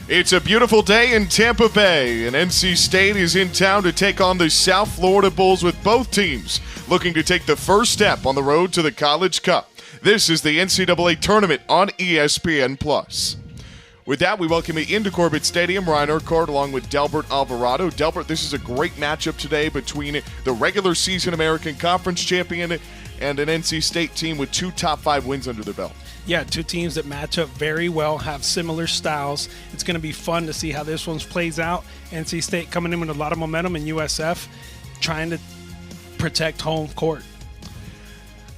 It's a beautiful day in Tampa Bay, and NC State is in town to take on the South Florida Bulls, with both teams looking to take the first step on the road to the College Cup. This is the NCAA tournament on ESPN+. With that, we welcome you into Corbett Stadium. Ryan Urquhart along with Delbert Alvarado. Delbert, this is a great matchup today between the regular season American Conference champion and an NC State team with two top 5 wins under their belt. Yeah, two teams that match up very well, have similar styles. It's going to be fun to see how this one plays out. NC State coming in with a lot of momentum, and USF trying to protect home court.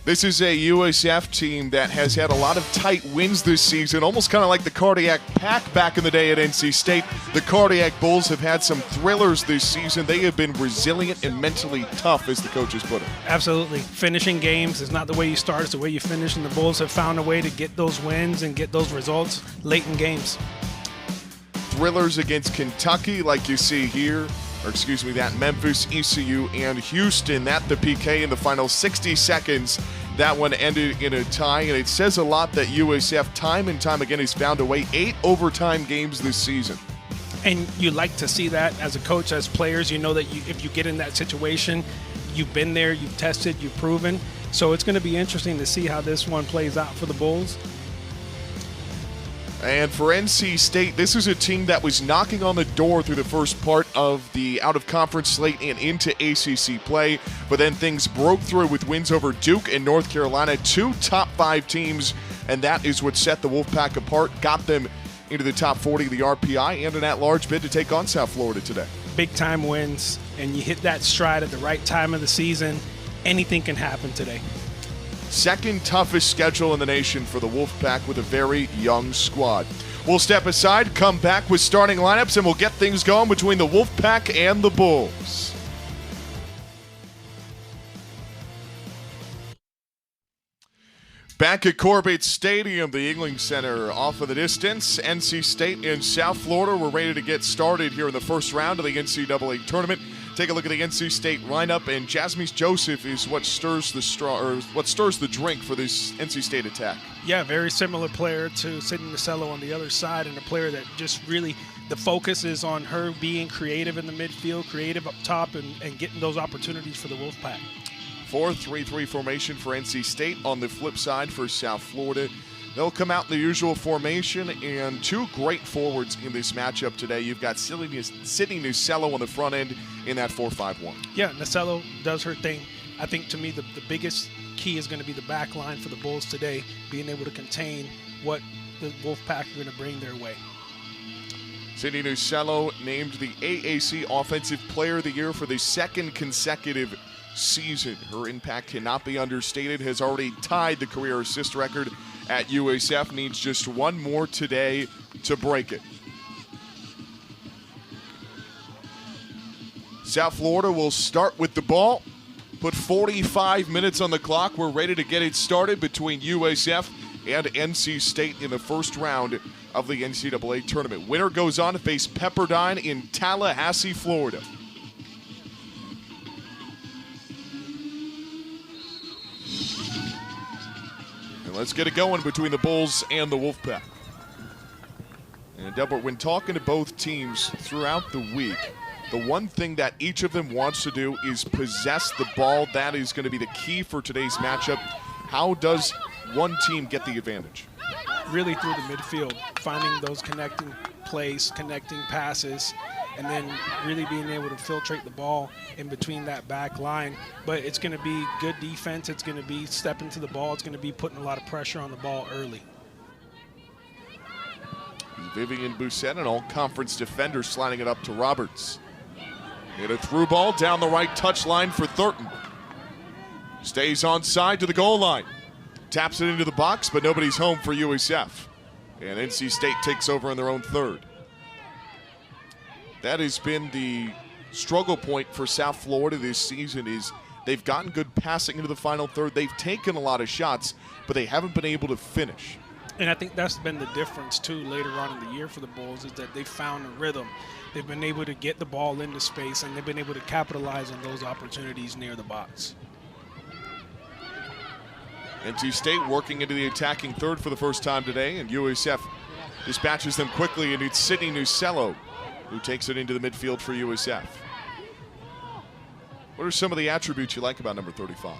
This is a USF team that has had a lot of tight wins this season, almost kind of like the Cardiac Pack back in the day at NC State. The Cardiac Bulls have had some thrillers this season. They have been resilient and mentally tough, as the coaches put it. Absolutely. Finishing games is not the way you start, it's the way you finish, and the Bulls have found a way to get those wins and get those results late in games. Thrillers against Kentucky, like you see here. That Memphis, ECU, and Houston. That the PK in the final 60 seconds. That one ended in a tie, and it says a lot that USF time and time again has found a way. 8 overtime games this season. And you like to see that as a coach, as players. You know that if you get in that situation, you've been there, you've tested, you've proven. So it's going to be interesting to see how this one plays out for the Bulls. And for NC State, this is a team that was knocking on the door through the first part of the out-of-conference slate and into ACC play, but then things broke through with wins over Duke and North Carolina, two top 5 teams, and that is what set the Wolfpack apart, got them into the top 40 of the RPI, and an at-large bid to take on South Florida today. Big-time wins, and you hit that stride at the right time of the season. Anything can happen today. Second toughest schedule in the nation for the Wolfpack with a very young squad. We'll step aside, come back with starting lineups, and we'll get things going between the Wolfpack and the Bulls. Back at Corbett Stadium, the Yuengling Center off of the distance. NC State and South Florida were ready to get started here in the first round of the NCAA tournament. Take a look at the NC State lineup, and Jasmine Joseph is what stirs the drink for this NC State attack. Yeah, very similar player to Sydney Nasello on the other side, and a player that just really, the focus is on her being creative in the midfield, creative up top, and getting those opportunities for the Wolfpack. 4-3-3 formation for NC State. On the flip side for South Florida, they'll come out in the usual formation, and two great forwards in this matchup today. You've got Sydney Nasello on the front end in that 4-5-1. Yeah, Nasello does her thing. I think, to me, the biggest key is going to be the back line for the Bulls today, being able to contain what the Wolfpack are going to bring their way. Sydney Nasello named the AAC Offensive Player of the Year for the second consecutive season. Her impact cannot be understated, has already tied the career assist record at USF, needs just one more today to break it. South Florida will start with the ball, put 45 minutes on the clock. We're ready to get it started between USF and NC State in the first round of the NCAA tournament. Winner goes on to face Pepperdine in Tallahassee, Florida. And let's get it going between the Bulls and the Wolfpack. And Delbert, when talking to both teams throughout the week, the one thing that each of them wants to do is possess the ball. That is going to be the key for today's matchup. How does one team get the advantage? Really through the midfield, finding those connecting plays, connecting passes, and then really being able to filtrate the ball in between that back line. But it's going to be good defense. It's going to be stepping to the ball. It's going to be putting a lot of pressure on the ball early. Vivian Bousset, an all-conference defender, sliding it up to Roberts. Hit a through ball down the right touchline for Thurton. Stays on side to the goal line. Taps it into the box, but nobody's home for USF. And NC State takes over in their own third. That has been the struggle point for South Florida this season, is they've gotten good passing into the final third. They've taken a lot of shots, but they haven't been able to finish. And I think that's been the difference, too, later on in the year for the Bulls, is that they've found a rhythm. They've been able to get the ball into space, and they've been able to capitalize on those opportunities near the box. NC State working into the attacking third for the first time today, and USF dispatches them quickly, and it's Sydney Nucello who takes it into the midfield for USF. What are some of the attributes you like about number 35?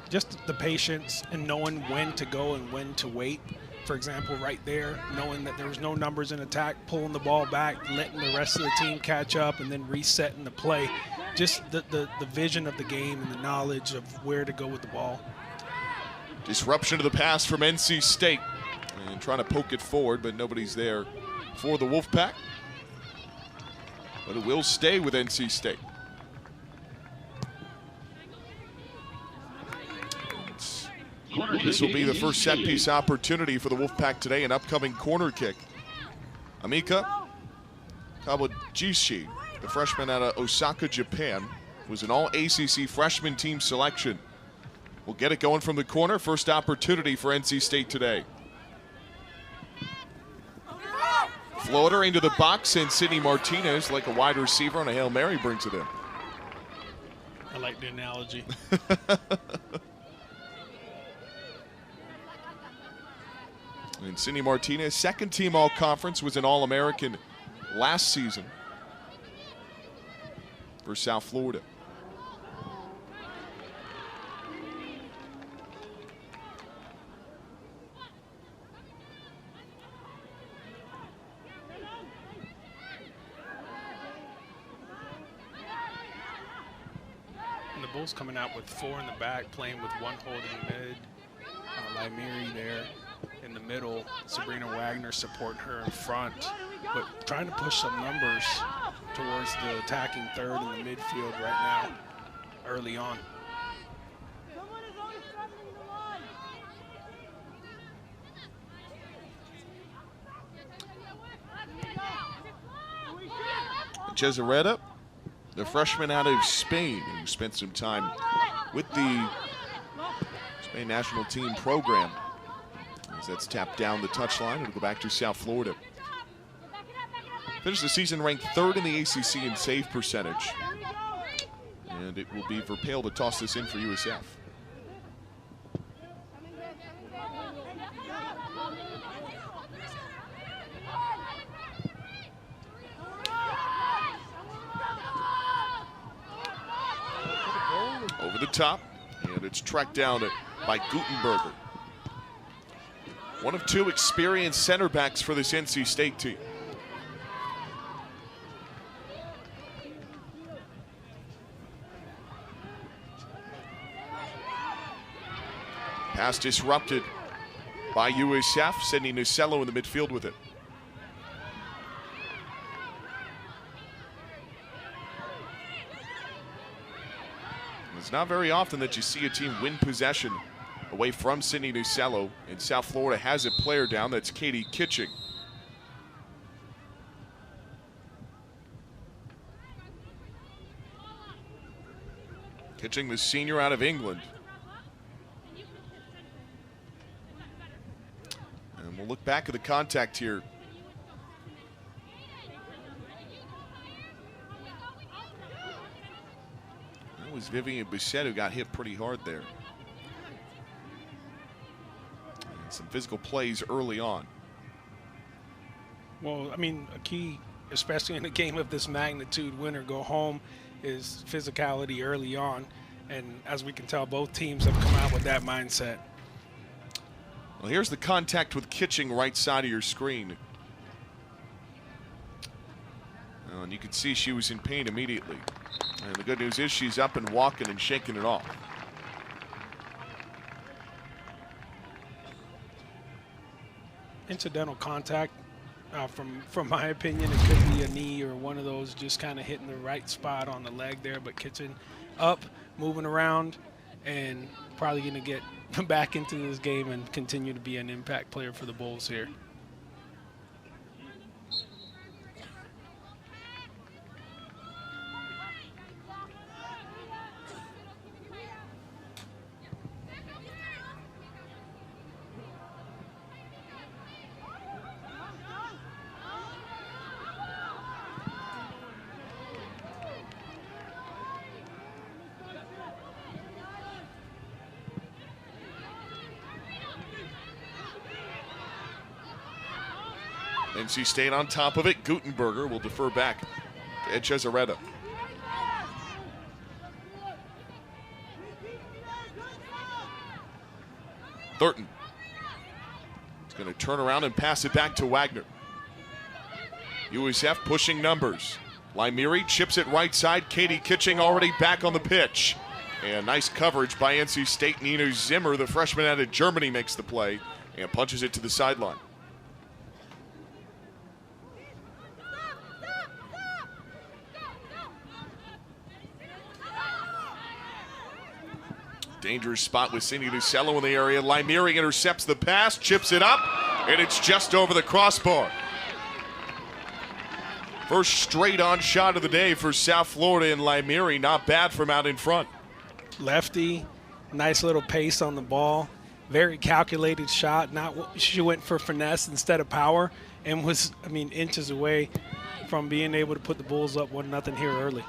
Just the patience and knowing when to go and when to wait. For example, right there, knowing that there was no numbers in attack, pulling the ball back, letting the rest of the team catch up, and then resetting the play. Just the vision of the game and the knowledge of where to go with the ball. Disruption of the pass from NC State. And trying to poke it forward, but nobody's there for the Wolfpack. But it will stay with NC State. This will be the first set piece opportunity for the Wolfpack today, an upcoming corner kick. Amika Kawajishi, the freshman out of Osaka, Japan, was an all-ACC freshman team selection. We'll get it going from the corner. First opportunity for NC State today. Floater into the box, and Sydney Martinez, like a wide receiver on a Hail Mary, brings it in. I like the analogy. And Sydney Martinez, second team all-conference, was an All-American last season for South Florida. And the Bulls coming out with 4 in the back, playing with 1 holding mid. Lymiri there in the middle, Sabrina Wagner supporting her in front, but trying to push some numbers towards the attacking third in the midfield right now, early on. Cesaretta, the freshman out of Spain, who spent some time with the Spain national team program. As that's tapped down the touchline, it'll go back to South Florida. Finished the season ranked 3rd in the ACC in save percentage. And it will be Verpale to toss this in for USF. Over the top, and it's tracked down by Gutenberger. One of 2 experienced center backs for this NC State team. Pass disrupted by USF, sending Nucello in the midfield with it. It's not very often that you see a team win possession away from Sydney Nucello, and South Florida has a player down. That's Katie Kitching. Kitching, the senior out of England. And we'll look back at the contact here. That was Vivian Bissett who got hit pretty hard there. And some physical plays early on. Well, I mean, a key, especially in a game of this magnitude, win or go home, is physicality early on. And as we can tell, both teams have come out with that mindset. Well, here's the contact with Kitching right side of your screen. And you can see she was in pain immediately. And the good news is she's up and walking and shaking it off. Incidental contact, from my opinion, it could be a knee or one of those just kind of hitting the right spot on the leg there. But Kitchen up, moving around, and probably going to get back into this game and continue to be an impact player for the Bulls here. NC State on top of it. Gutenberger will defer back to Ed Cesaretta. Thurton. He's going to turn around and pass it back to Wagner. USF pushing numbers. Lymiri chips it right side. Katie Kitching already back on the pitch. And nice coverage by NC State. Nina Zimmer, the freshman out of Germany, makes the play and punches it to the sideline. Dangerous spot with Cindy Lucello in the area. Lymiri intercepts the pass, chips it up, and it's just over the crossbar. First straight-on shot of the day for South Florida and Lymiri. Not bad from out in front. Lefty, nice little pace on the ball. Very calculated shot. She went for finesse instead of power and was, inches away from being able to put the Bulls up 1-0 here early.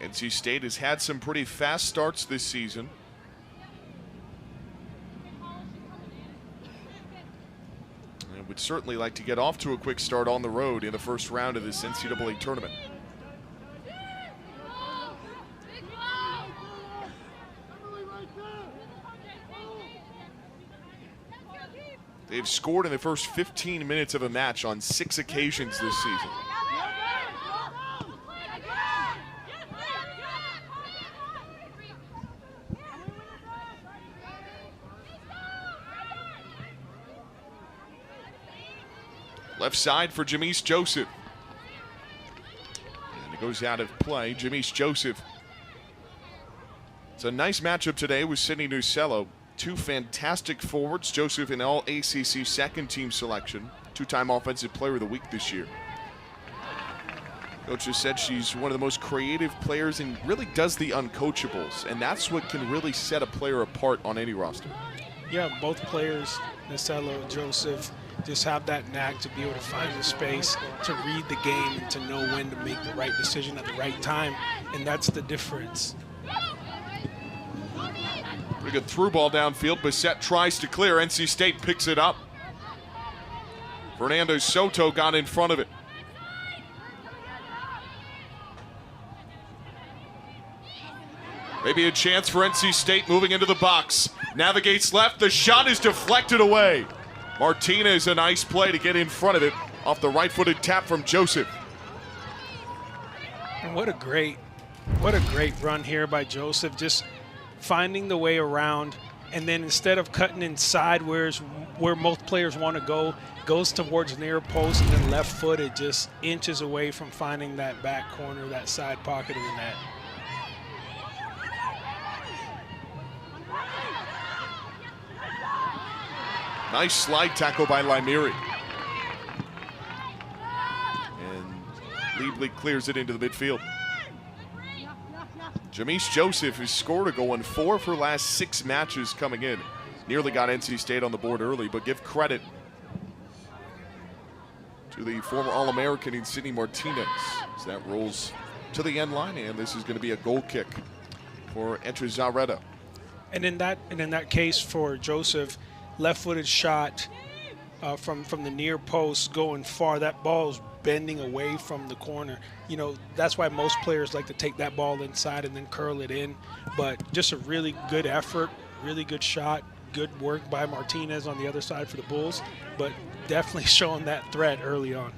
NC State has had some pretty fast starts this season. And would certainly like to get off to a quick start on the road in the first round of this NCAA tournament. They've scored in the first 15 minutes of a match on 6 occasions this season. Left side for Jamise Joseph. And it goes out of play. Jamise Joseph. It's a nice matchup today with Sydney Nucello. 2 fantastic forwards. Joseph in all ACC second team selection. 2-time offensive player of the week this year. Coach has said she's one of the most creative players and really does the uncoachables. And that's what can really set a player apart on any roster. Yeah, both players, Nucello and Joseph, just have that knack to be able to find the space, to read the game, and to know when to make the right decision at the right time, and that's the difference. Pretty good through ball downfield. Bissett tries to clear. NC State picks it up. Fernando Soto got in front of it. Maybe a chance for NC State moving into the box. Navigates left. The shot is deflected away. Martinez, a nice play to get in front of it off the right-footed tap from Joseph. And what a great run here by Joseph, just finding the way around, and then instead of cutting inside where most players want to go, goes towards near post and then left-footed, just inches away from finding that back corner, that side pocket of the net. Nice slide tackle by Lymiri. And Liebling clears it into the midfield. Jamise Joseph has scored a goal in 4 of her last 6 matches coming in. Nearly got NC State on the board early, but give credit to the former All-American in Sydney Martinez as that rolls to the end line, and this is going to be a goal kick for Etchezareta. And in that case for Joseph, left-footed shot from the near post going far. That ball is bending away from the corner. That's why most players like to take that ball inside and then curl it in. But just a really good effort, really good shot, good work by Martinez on the other side for the Bulls, but definitely showing that threat early on.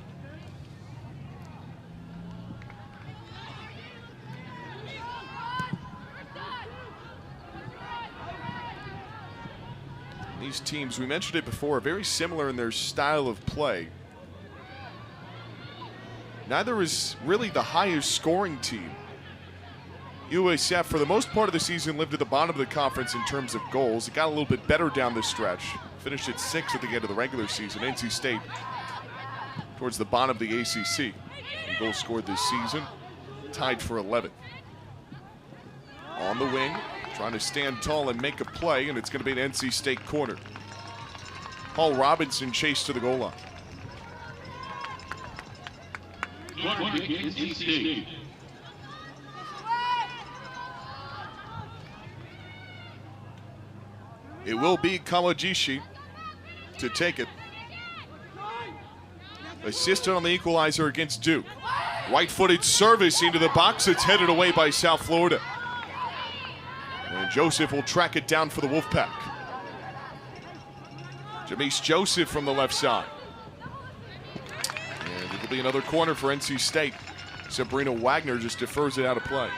These teams, we mentioned it before, are very similar in their style of play. Neither is really the highest scoring team. USF, for the most part of the season, lived at the bottom of the conference in terms of goals. It got a little bit better down the stretch. Finished at 6 at the end of the regular season. NC State towards the bottom of the ACC. And goals scored this season, tied for 11. On the wing, trying to stand tall and make a play, and it's going to be an NC State corner. Paul Robinson chased to the goal line. NC State. It will be Kawajishi to take it. Assisted on the equalizer against Duke. Right-footed service into the box. It's headed away by South Florida. And Joseph will track it down for the Wolfpack. Jamise Joseph from the left side. And it'll be another corner for NC State. Sabrina Wagner just defers it out of play.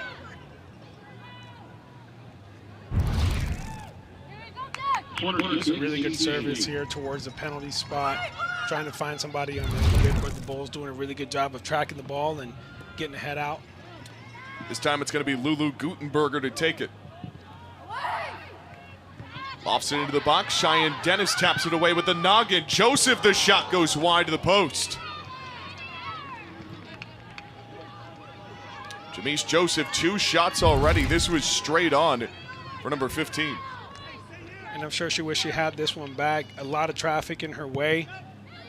It's a really good service here towards the penalty spot. Trying to find somebody on the big, but the Bulls doing a really good job of tracking the ball and getting the head out. This time it's going to be Lulu Gutenberger to take it. Offs it into the box. Cheyenne Dennis taps it away with the noggin. Joseph, the shot goes wide to the post. Jamise Joseph, 2 shots already. This was straight on for number 15. And I'm sure she wished she had this one back. A lot of traffic in her way.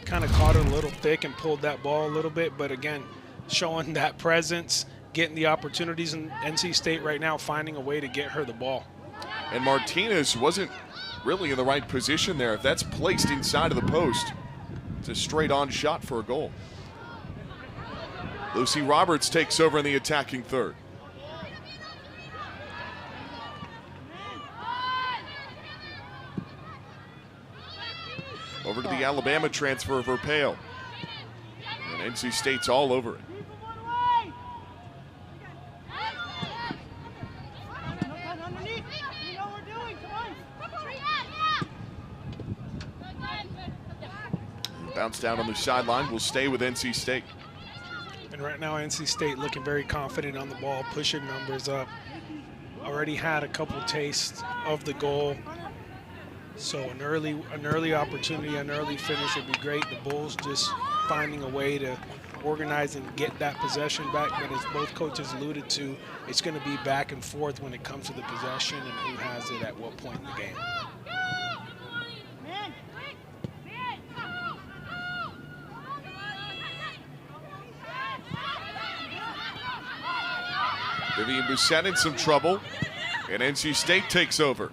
Kind of caught her a little thick and pulled that ball a little bit. But again, showing that presence, getting the opportunities in NC State right now, finding a way to get her the ball. And Martinez wasn't really in the right position there. If that's placed inside of the post, it's a straight-on shot for a goal. Lucy Roberts takes over in the attacking third. Over to the Alabama transfer of Verpale. And NC State's all over it. Bounce down on the sideline, will stay with NC State. And right now NC State looking very confident on the ball, pushing numbers up. Already had a couple tastes of the goal. So an early opportunity, an early finish would be great. The Bulls just finding a way to organize and get that possession back. But as both coaches alluded to, it's going to be back and forth when it comes to the possession and who has it at what point in the game. Vivian Busset in some trouble, and NC State takes over.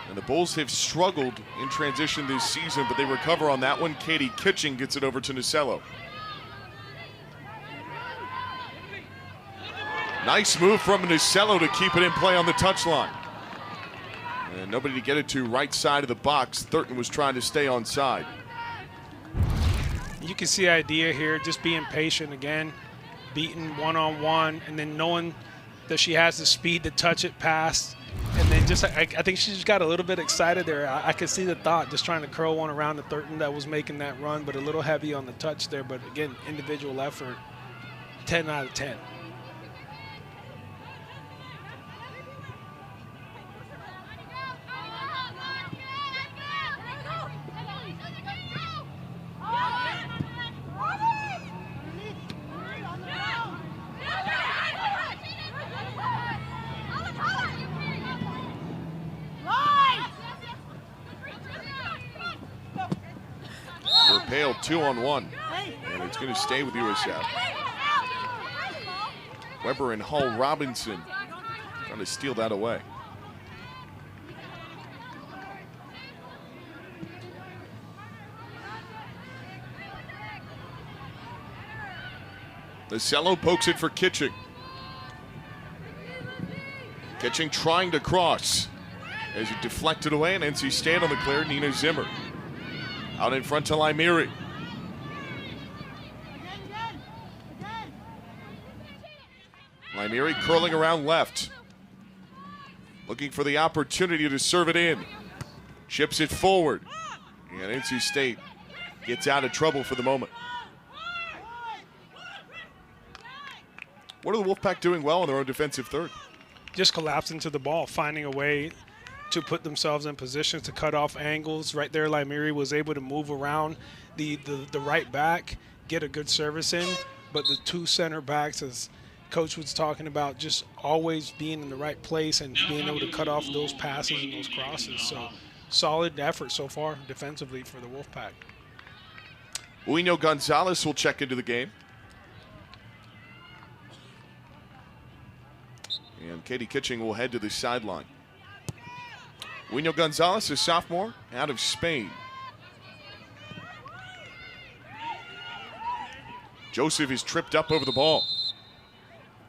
And the Bulls have struggled in transition this season, but they recover on that one. Katie Kitching gets it over to Nasello. Nice move from Nasello to keep it in play on the touchline. And nobody to get it to right side of the box. Thurton was trying to stay on side. You can see idea here, just being patient again, beating one-on-one, and then knowing that she has the speed to touch it past. And then just, I think she just got a little bit excited there. I could see the thought, just trying to curl one around the Thurton that was making that run, but a little heavy on the touch there. But again, individual effort, 10 out of 10. Verpale 2-on-1, and it's going to stay with USF. Weber and Hull Robinson trying to steal that away. Nasello pokes it for Kitching. Kitching trying to cross as he deflected away, and NC State on the clear. Nina Zimmer out in front to Limeri. Limeri curling around left, looking for the opportunity to serve it in. Chips it forward, and NC State gets out of trouble for the moment. What are the Wolfpack doing well in their own defensive third? Just collapsing to the ball, finding a way to put themselves in positions to cut off angles. Right there, Limeri was able to move around the right back, get a good service in, but the two center backs, as Coach was talking about, just always being in the right place and being able to cut off those passes and those crosses. So solid effort so far defensively for the Wolfpack. Uino Gonzalez will check into the game. And Katie Kitching will head to the sideline. Wino Gonzalez, a sophomore, out of Spain. Joseph is tripped up over the ball.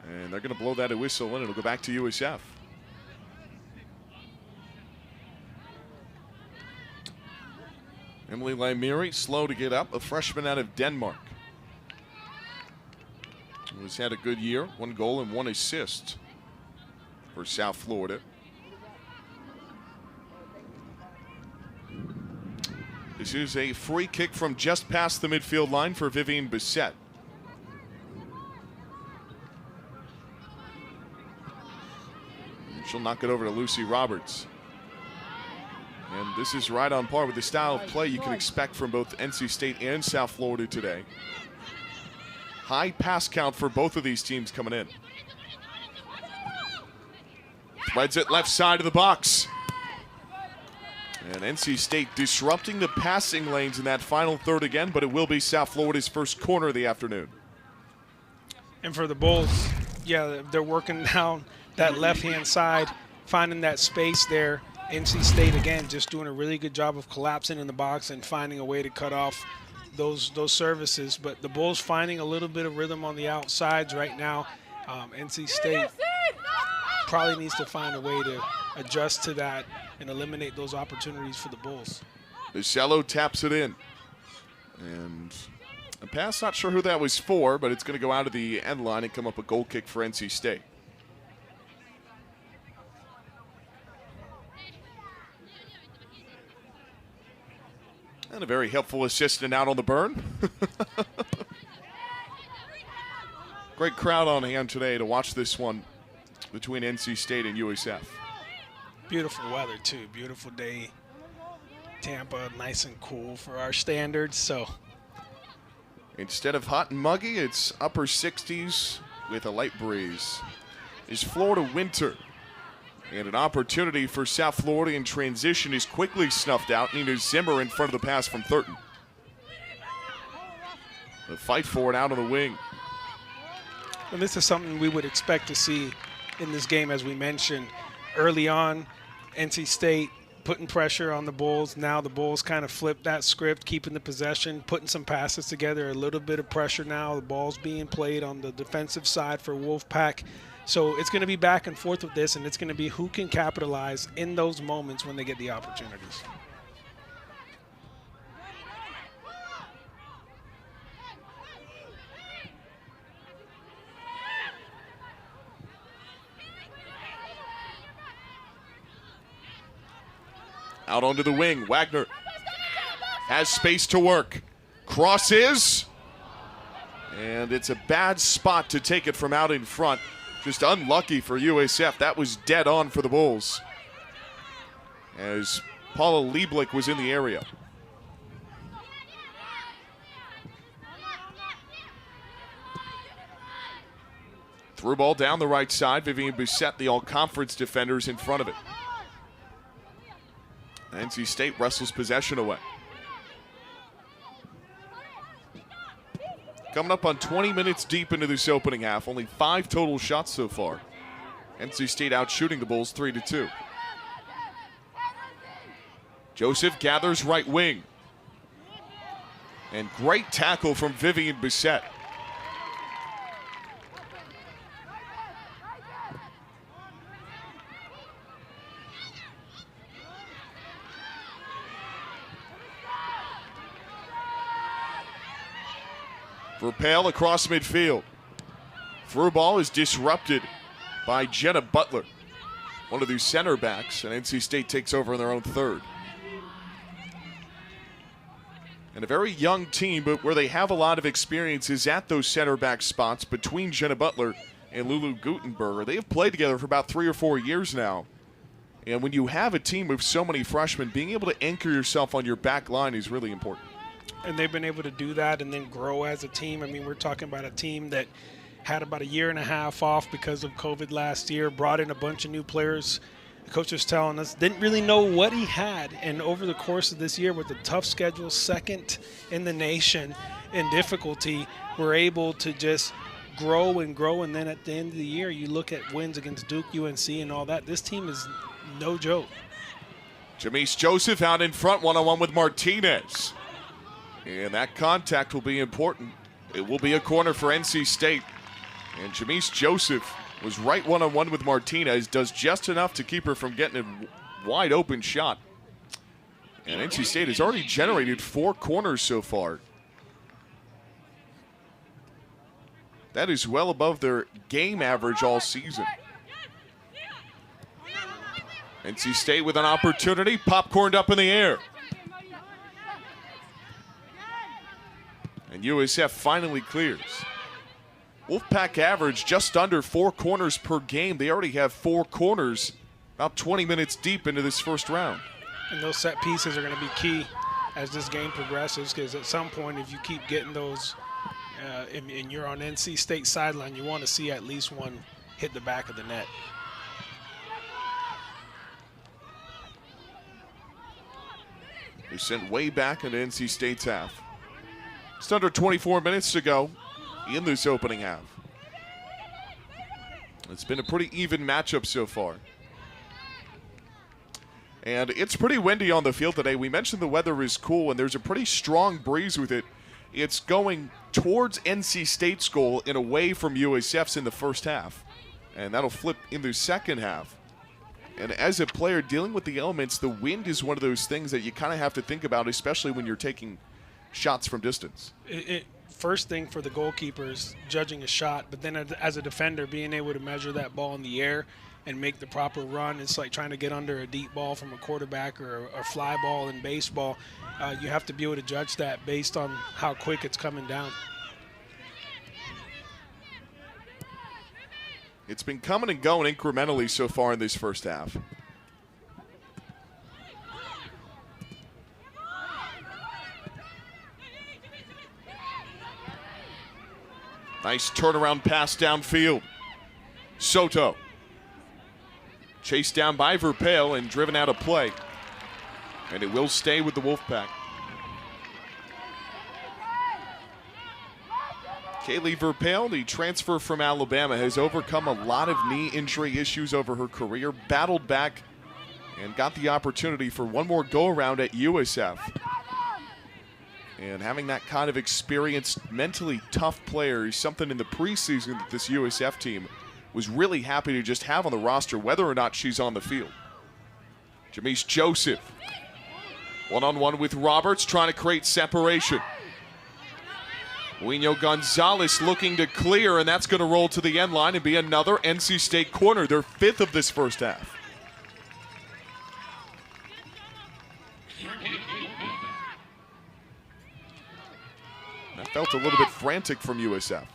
And they're going to blow that a whistle, and it'll go back to USF. Emily Lamiri, slow to get up, a freshman out of Denmark. Who's had a good year, 1 goal and 1 assist for South Florida. This is a free kick from just past the midfield line for Vivian Bissett. She'll knock it over to Lucy Roberts. And this is right on par with the style of play you can expect from both NC State and South Florida today. High pass count for both of these teams coming in. Threads it left side of the box. And NC State disrupting the passing lanes in that final third again, but it will be South Florida's first corner of the afternoon. And for the Bulls, yeah, they're working down that left-hand side, finding that space there. NC State, again, just doing a really good job of collapsing in the box and finding a way to cut off those services. But the Bulls finding a little bit of rhythm on the outsides right now. NC State probably needs to find a way to adjust to that and eliminate those opportunities for the Bulls. Bisello taps it in. And a pass, not sure who that was for, but it's going to go out of the end line and come up a goal kick for NC State. And a very helpful assistant out on the burn. Great crowd on hand today to watch this one between NC State and USF. Beautiful weather, too. Beautiful day. Tampa, nice and cool for our standards. So instead of hot and muggy, it's upper 60s with a light breeze. Is Florida winter. And an opportunity for South Florida in transition is quickly snuffed out. Nina Zimmer in front of the pass from Thurton. The fight for it out on the wing. And this is something we would expect to see in this game, as we mentioned. Early on, NC State putting pressure on the Bulls. Now the Bulls kind of flip that script, keeping the possession, putting some passes together, a little bit of pressure now. The ball's being played on the defensive side for Wolfpack. So it's going to be back and forth with this, and it's going to be who can capitalize in those moments when they get the opportunities. Out onto the wing, Wagner has space to work. Crosses, and it's a bad spot to take it from out in front. Just unlucky for USF. That was dead on for the Bulls, as Paula Lieblich was in the area. Through ball down the right side. Vivian Bissett, the all-conference defenders, in front of it. NC State wrestles possession away. Coming up on 20 minutes deep into this opening half. Only 5 total shots so far. NC State out shooting the Bulls 3-2. Joseph gathers right wing. And great tackle from Vivian Bissett. Verpail across midfield. Through ball is disrupted by Jenna Butler, one of the center backs, and NC State takes over in their own third. And a very young team, but where they have a lot of experience is at those center back spots between Jenna Butler and Lulu Gutenberger. They have played together for about 3 or 4 years now. And when you have a team with so many freshmen, being able to anchor yourself on your back line is really important. And they've been able to do that and then grow as a team. I mean, we're talking about a team that had about 1.5 years off because of COVID last year, brought in a bunch of new players. The coach was telling us, didn't really know what he had. And over the course of this year, with a tough schedule, second in the nation in difficulty, we're able to just grow and grow. And then at the end of the year, you look at wins against Duke, UNC, and all that. This team is no joke. Jamise Joseph out in front, one-on-one with Martinez. And that contact will be important. It will be a corner for NC State. And Jamise Joseph was right one-on-one with Martinez, does just enough to keep her from getting a wide open shot. And NC State has already generated 4 corners so far. That is well above their game average all season. NC State with an opportunity, popcorned up in the air. And USF finally clears. Wolfpack average just under 4 corners per game. They already have 4 corners about 20 minutes deep into this first round. And those set pieces are going to be key as this game progresses, because at some point, if you keep getting those and you're on NC State sideline, you want to see at least one hit the back of the net. They sent way back into NC State's half. Just under 24 minutes to go in this opening half. It's been a pretty even matchup so far. And it's pretty windy on the field today. We mentioned the weather is cool, and there's a pretty strong breeze with it. It's going towards NC State's goal and away from USF's in the first half. And that'll flip in the second half. And as a player dealing with the elements, the wind is one of those things that you kind of have to think about, especially when you're taking shots from distance. First thing for the goalkeeper is judging a shot, but then as a defender, being able to measure that ball in the air and make the proper run. It's like trying to get under a deep ball from a quarterback or a fly ball in baseball. You have to be able to judge that based on how quick it's coming down. It's been coming and going incrementally so far in this first half. Nice turnaround pass downfield. Soto. Chased down by Verpale and driven out of play. And it will stay with the Wolfpack. Kaylee Verpale, the transfer from Alabama, has overcome a lot of knee injury issues over her career, battled back, and got the opportunity for one more go-around at USF. And having that kind of experienced, mentally tough player is something in the preseason that this USF team was really happy to just have on the roster, whether or not she's on the field. Jamise Joseph, one-on-one with Roberts, trying to create separation. Wino Gonzalez looking to clear, and that's going to roll to the end line and be another NC State corner, their 5th of this first half. That felt a little bit frantic from USF.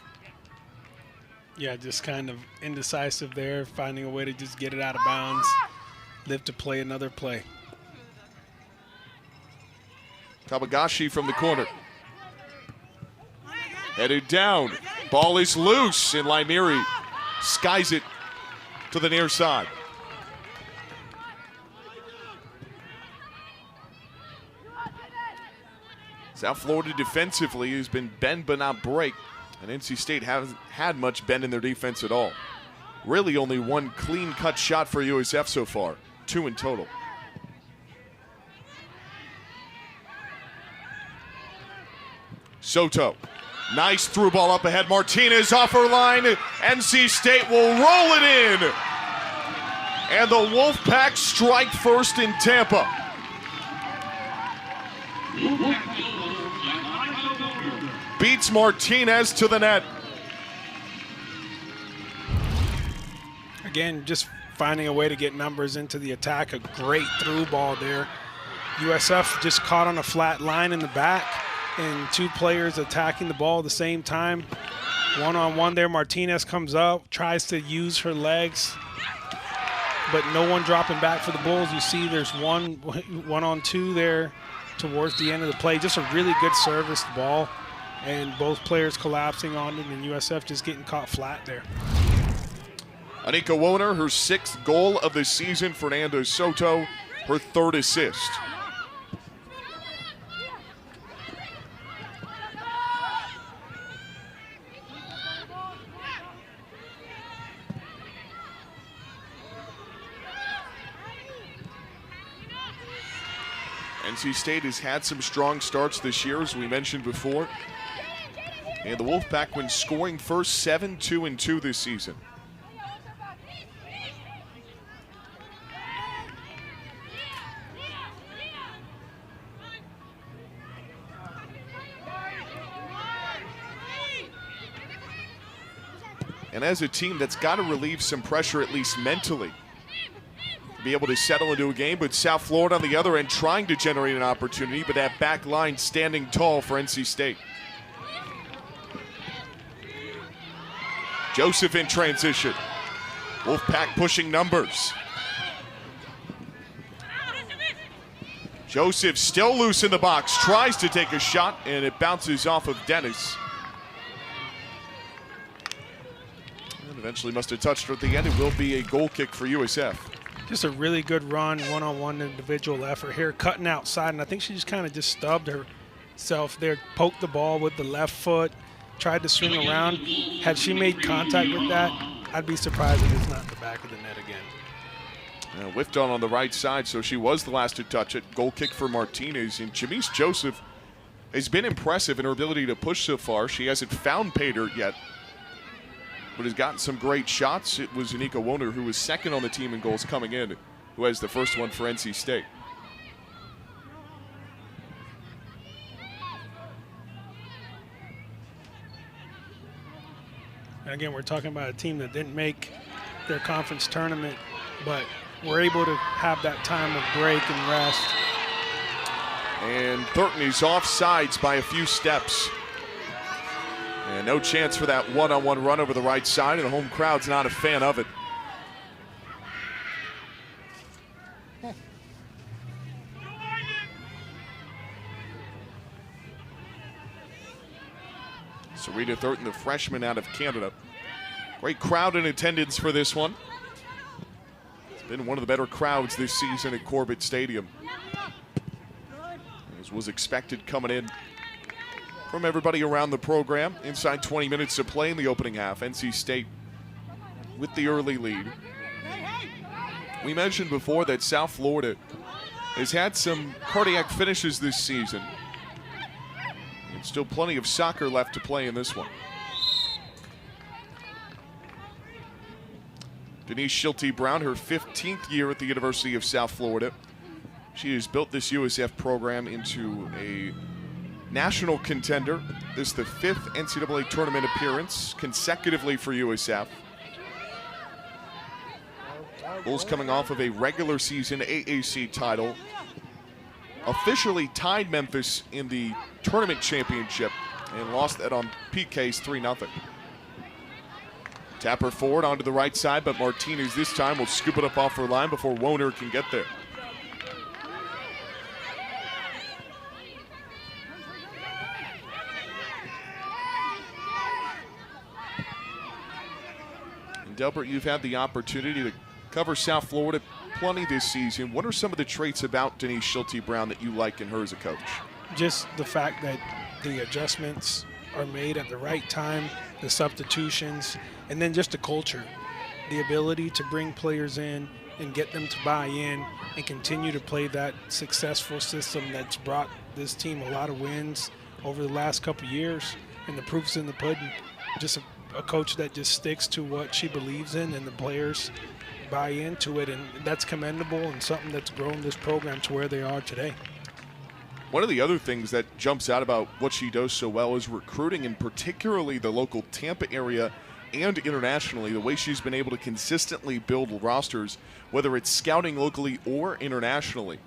Yeah, just kind of indecisive there, finding a way to just get it out of bounds, live to play another play. Tabagashi from the corner. Headed down. Ball is loose, and Laimiri skies it to the near side. South Florida defensively has been bend but not break, and NC State hasn't had much bend in their defense at all. Really only one clean-cut shot for USF so far, 2 in total. Soto. Nice through ball up ahead. Martinez off her line. NC State will roll it in. And the Wolfpack strike first in Tampa. Beats Martinez to the net. Again, just finding a way to get numbers into the attack. A great through ball there. USF just caught on a flat line in the back, and 2 players attacking the ball at the same time. One-on-one there. Martinez comes up, tries to use her legs, but no one dropping back for the Bulls. You see there's one-on-2 there towards the end of the play. Just a really good serviced ball, and both players collapsing on it, and USF just getting caught flat there. Anika Woner, her 6th goal of the season. Fernando Soto, her 3rd assist. NC State has had some strong starts this year, as we mentioned before. And the Wolfpack, when scoring first, 7-2-2 this season. And as a team that's got to relieve some pressure, at least mentally, to be able to settle into a game. But South Florida on the other end trying to generate an opportunity, but that back line standing tall for NC State. Joseph in transition. Wolfpack pushing numbers. Joseph still loose in the box, tries to take a shot, and it bounces off of Dennis. And eventually must have touched her at the end. It will be a goal kick for USF. Just a really good run, one-on-one individual effort here, cutting outside, and I think she just kind of just stubbed herself there, poked the ball with the left foot, tried to swing around. Had she made contact with that, I'd be surprised if it's not in the back of the net again. Whiffed on the right side, so she was the last to touch it. Goal kick for Martinez, and Jamise Joseph has been impressive in her ability to push so far. She hasn't found pay dirt yet, but has gotten some great shots. It was Anika Woner, who was second on the team in goals coming in, who has the first one for NC State. And again, we're talking about a team that didn't make their conference tournament, but were able to have that time of break and rest. And Thurton is off sides by a few steps. And no chance for that one-on-one run over the right side, and the home crowd's not a fan of it. Sarita Thurton, the freshman out of Canada. Great crowd in attendance for this one. It's been one of the better crowds this season at Corbett Stadium, as was expected coming in from everybody around the program. Inside 20 minutes to play in the opening half. NC State with the early lead. We mentioned before that South Florida has had some cardiac finishes this season. And still plenty of soccer left to play in this one. Denise Schulte-Brown, her 15th year at the University of South Florida. She has built this USF program into a national contender. This is the 5th NCAA tournament appearance consecutively for USF. Bulls coming off of a regular season AAC title. Officially tied Memphis in the tournament championship and lost that on PKs 3-0. Tapper forward onto the right side, but Martinez this time will scoop it up off her line before Woner can get there. And Delbert, you've had the opportunity to cover South Florida plenty this season. What are some of the traits about Denise Schulte-Brown that you like in her as a coach? Just the fact that the adjustments are made at the right time, the substitutions, and then just the culture, the ability to bring players in and get them to buy in and continue to play that successful system that's brought this team a lot of wins over the last couple of years, and the proof's in the pudding. Just a coach that just sticks to what she believes in, and the players buy into it, and that's commendable and something that's grown this program to where they are today. One of the other things that jumps out about what she does so well is recruiting, and particularly the local Tampa area and internationally, the way she's been able to consistently build rosters, whether it's scouting locally or internationally.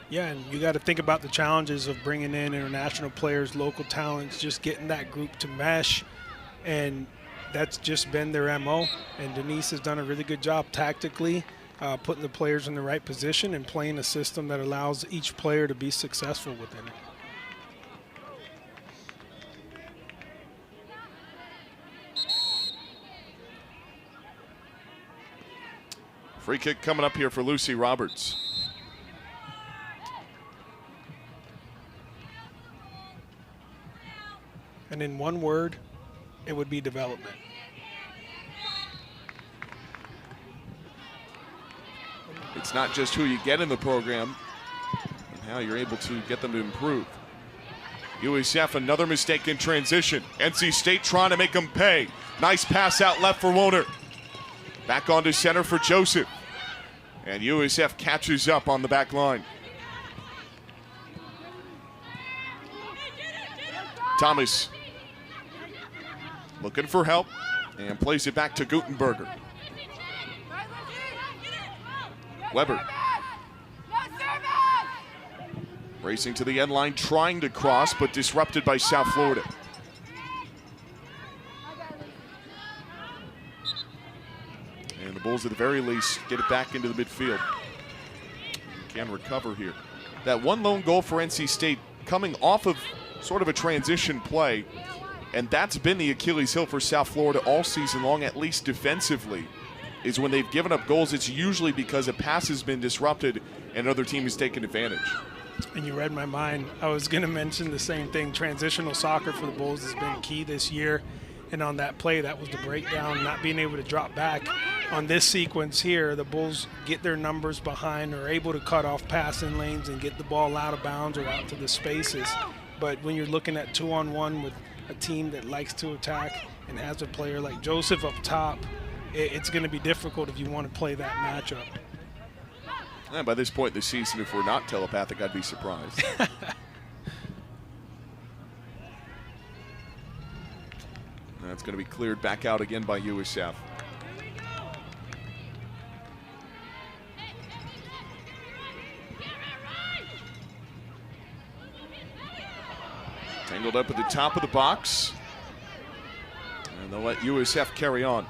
Yeah, and you got to think about the challenges of bringing in international players, local talents, just getting that group to mesh, and that's just been their MO. And Denise has done a really good job tactically, putting the players in the right position and playing a system that allows each player to be successful within it. Free kick coming up here for Lucy Roberts. And in one word, it would be development. It's not just who you get in the program, Now you're able to get them to improve. USF, another mistake in transition. NC State trying to make them pay. Nice pass out left for Woner. Back onto center for Joseph. And USF catches up on the back line. Thomas looking for help and plays it back to Gutenberger. Weber racing to the end line, trying to cross, but disrupted by South Florida. And the Bulls, at the very least, get it back into the midfield. Can recover here. That one lone goal for NC State coming off of sort of a transition play, and that's been the Achilles heel for South Florida all season long, at least defensively, is when they've given up goals, it's usually because a pass has been disrupted and another team has taken advantage. And you read my mind. I was going to mention the same thing. Transitional soccer for the Bulls has been key this year. And on that play, that was the breakdown, not being able to drop back. On this sequence here, the Bulls get their numbers behind, are able to cut off passing lanes and get the ball out of bounds or out to the spaces. But when you're looking at 2-on-1 with a team that likes to attack and has a player like Joseph up top, it's going to be difficult if you want to play that matchup. And by this point in the season, if we're not telepathic, I'd be surprised. That's going to be cleared back out again by USF. Tangled up at the top of the box. And they'll let USF carry on.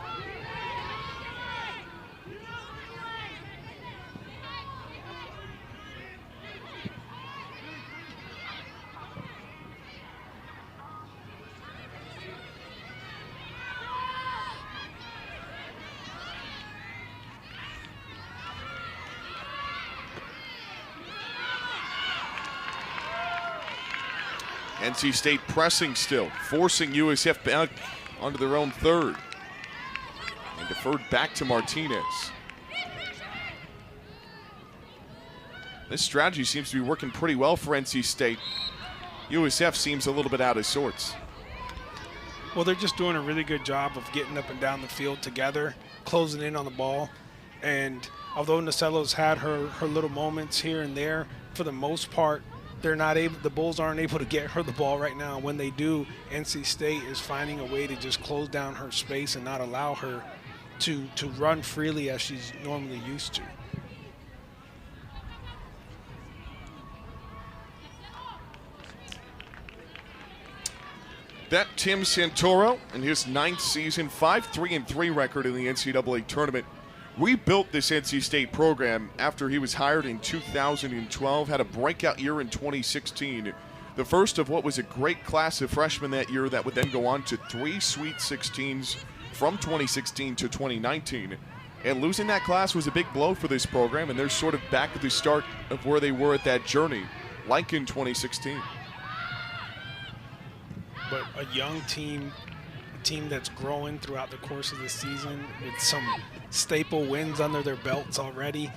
NC State pressing still, forcing USF back onto their own third. And deferred back to Martinez. This strategy seems to be working pretty well for NC State. USF seems a little bit out of sorts. Well, they're just doing a really good job of getting up and down the field together, closing in on the ball. And although Nacello's had her little moments here and there, for the most part, the Bulls aren't able to get her the ball right now. When they do, NC State is finding a way to just close down her space and not allow her to run freely as she's normally used to. That Tim Santoro, in his 9th season, 5-3-3 record in the NCAA tournament, rebuilt this NC State program after he was hired in 2012, had a breakout year in 2016, the first of what was a great class of freshmen that year that would then go on to 3 Sweet 16s from 2016 to 2019. And losing that class was a big blow for this program, and they're sort of back at the start of where they were at that journey, like in 2016. But a young team, a team that's growing throughout the course of the season with some staple wins under their belts already.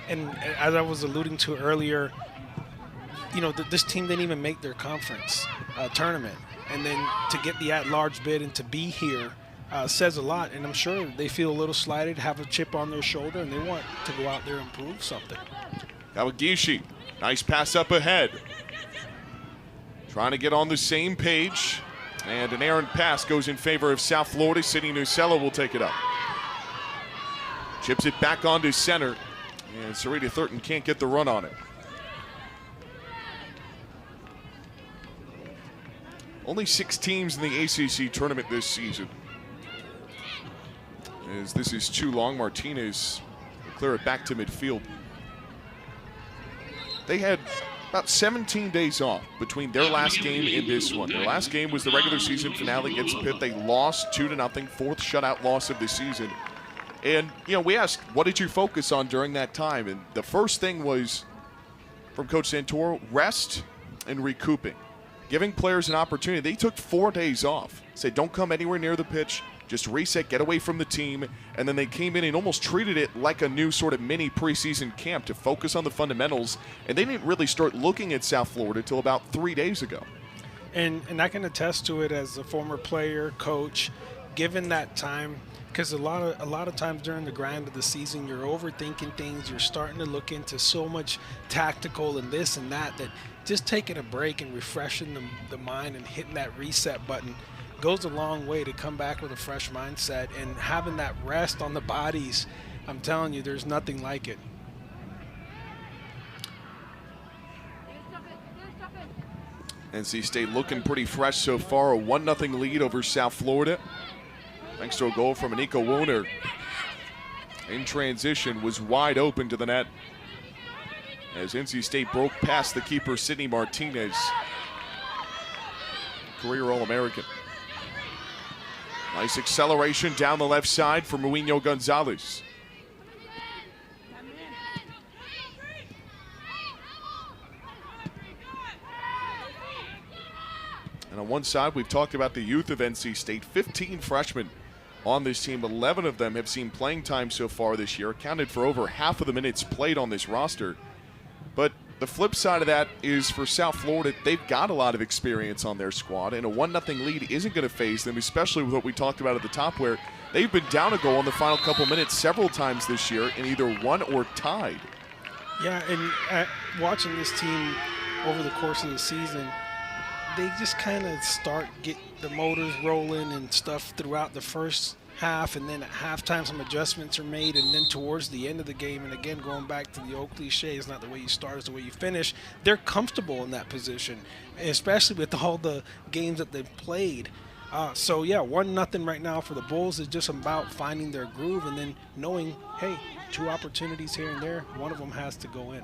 And as I was alluding to earlier, you know, this team didn't even make their conference tournament. And then to get the at-large bid and to be here says a lot. And I'm sure they feel a little slighted, have a chip on their shoulder, and they want to go out there and prove something. Kawagishi, nice pass up ahead. Trying to get on the same page. And an errant pass goes in favor of South Florida. Sidney Nucello will take it up. Chips it back onto center. And Sarita Thurton can't get the run on it. Only 6 teams in the ACC tournament this season. As this is too long, Martinez will clear it back to midfield. They had about 17 days off between their last game and this one. Their last game was the regular season finale against Pitt. They lost 2-0, 4th shutout loss of the season. And, you know, we asked, what did you focus on during that time? And the first thing was, from Coach Santoro, rest and recouping. Giving players an opportunity. They took 4 days off. Said, don't come anywhere near the pitch. just reset, get away from the team, and then they came in and almost treated it like a new sort of mini preseason camp to focus on the fundamentals, and they didn't really start looking at South Florida until about 3 days ago. And I can attest to it as a former player, coach, given that time, because a lot of times during the grind of the season, you're overthinking things, you're starting to look into so much tactical and this and that just taking a break and refreshing the mind and hitting that reset button goes a long way to come back with a fresh mindset, and having that rest on the bodies, I'm telling you, there's nothing like it. NC State looking pretty fresh so far, a 1-0 lead over South Florida. Thanks to a goal from Nico Wooner. In transition, was wide open to the net as NC State broke past the keeper, Sidney Martinez, career All-American. Nice acceleration down the left side for Muino Gonzalez. And on one side, we've talked about the youth of NC State. 15 freshmen on this team. 11 of them have seen playing time so far this year, accounted for over half of the minutes played on this roster. But the flip side of that is for South Florida, they've got a lot of experience on their squad, and a 1-0 lead isn't going to faze them, especially with what we talked about at the top, where they've been down a goal in the final couple minutes several times this year and either won or tied. Yeah, and watching this team over the course of the season, they just kind of get the motors rolling and stuff throughout the first half, and then at halftime some adjustments are made, and then towards the end of the game, and again going back to the old cliche, it's not the way you start, it's the way you finish. They're comfortable in that position, especially with all the games that they've played. So yeah, 1-0 right now for the Bulls is just about finding their groove, and then knowing, hey, 2 opportunities here and there, one of them has to go in.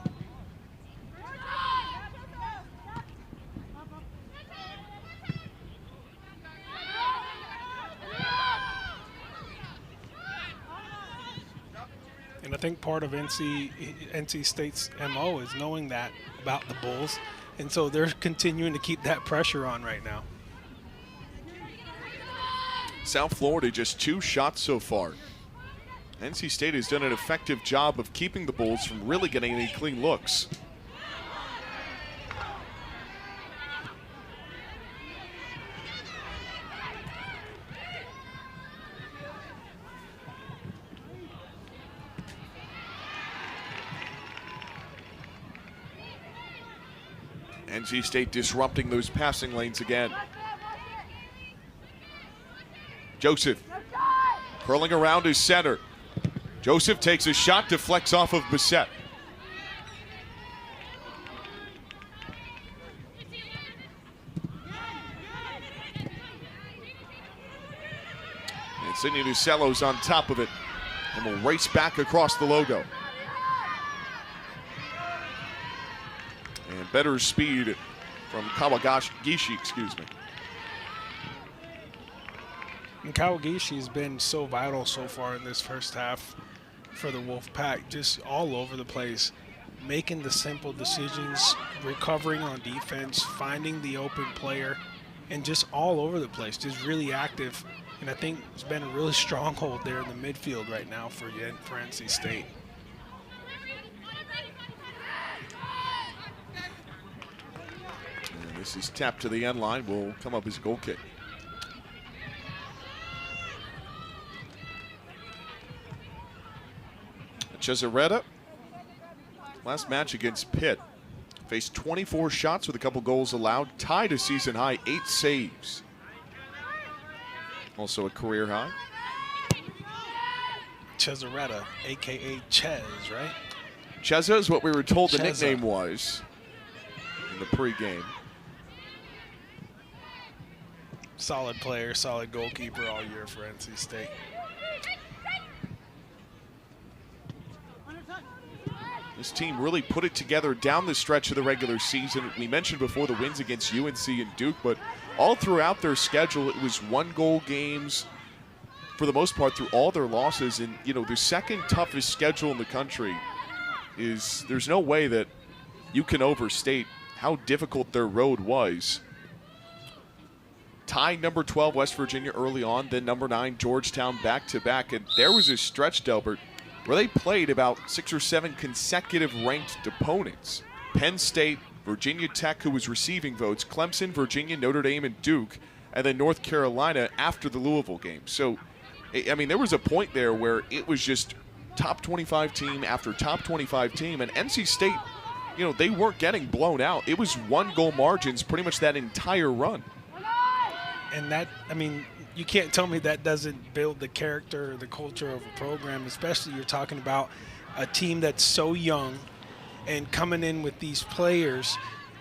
And I think part of NC State's MO is knowing that about the Bulls, and so they're continuing to keep that pressure on right now. South Florida just 2 shots so far. NC State has done an effective job of keeping the Bulls from really getting any clean looks. NC State disrupting those passing lanes again. Joseph curling around his center. Joseph takes a shot, deflects off of Bissett. And Sidney Nucello's on top of it and will race back across the logo. And better speed from Kawagishi, excuse me. And Kawagishi's been so vital so far in this first half for the Wolfpack, just all over the place, making the simple decisions, recovering on defense, finding the open player, and just all over the place, just really active. And I think it's been a really stronghold there in the midfield right now for NC State. And this is tapped to the end line, will come up as a goal kick. Cesaretta, last match against Pitt, faced 24 shots with a couple goals allowed, tied a season high, 8 saves. Also a career high. Cesaretta, a.k.a. Ches, right? Cheza is what we were told the Cheza. nickname was in the pregame. Solid player, solid goalkeeper all year for NC State. This team really put it together down the stretch of the regular season. We mentioned before the wins against UNC and Duke, but all throughout their schedule, it was 1-goal games for the most part through all their losses. And, you know, the second toughest schedule in the country is, there's no way that you can overstate how difficult their road was. tied number 12 West Virginia early on, then number 9 Georgetown back-to-back. And there was a stretch, Delbert, where they played about 6 or 7 consecutive ranked opponents. Penn State, Virginia Tech, who was receiving votes, Clemson, Virginia, Notre Dame, and Duke, and then North Carolina after the Louisville game. So, I mean, there was a point there where it was just top 25 team after top 25 team, and NC State, you know, they weren't getting blown out. It was 1-goal margins pretty much that entire run. And that, I mean, you can't tell me that doesn't build the character or the culture of a program, especially you're talking about a team that's so young and coming in with these players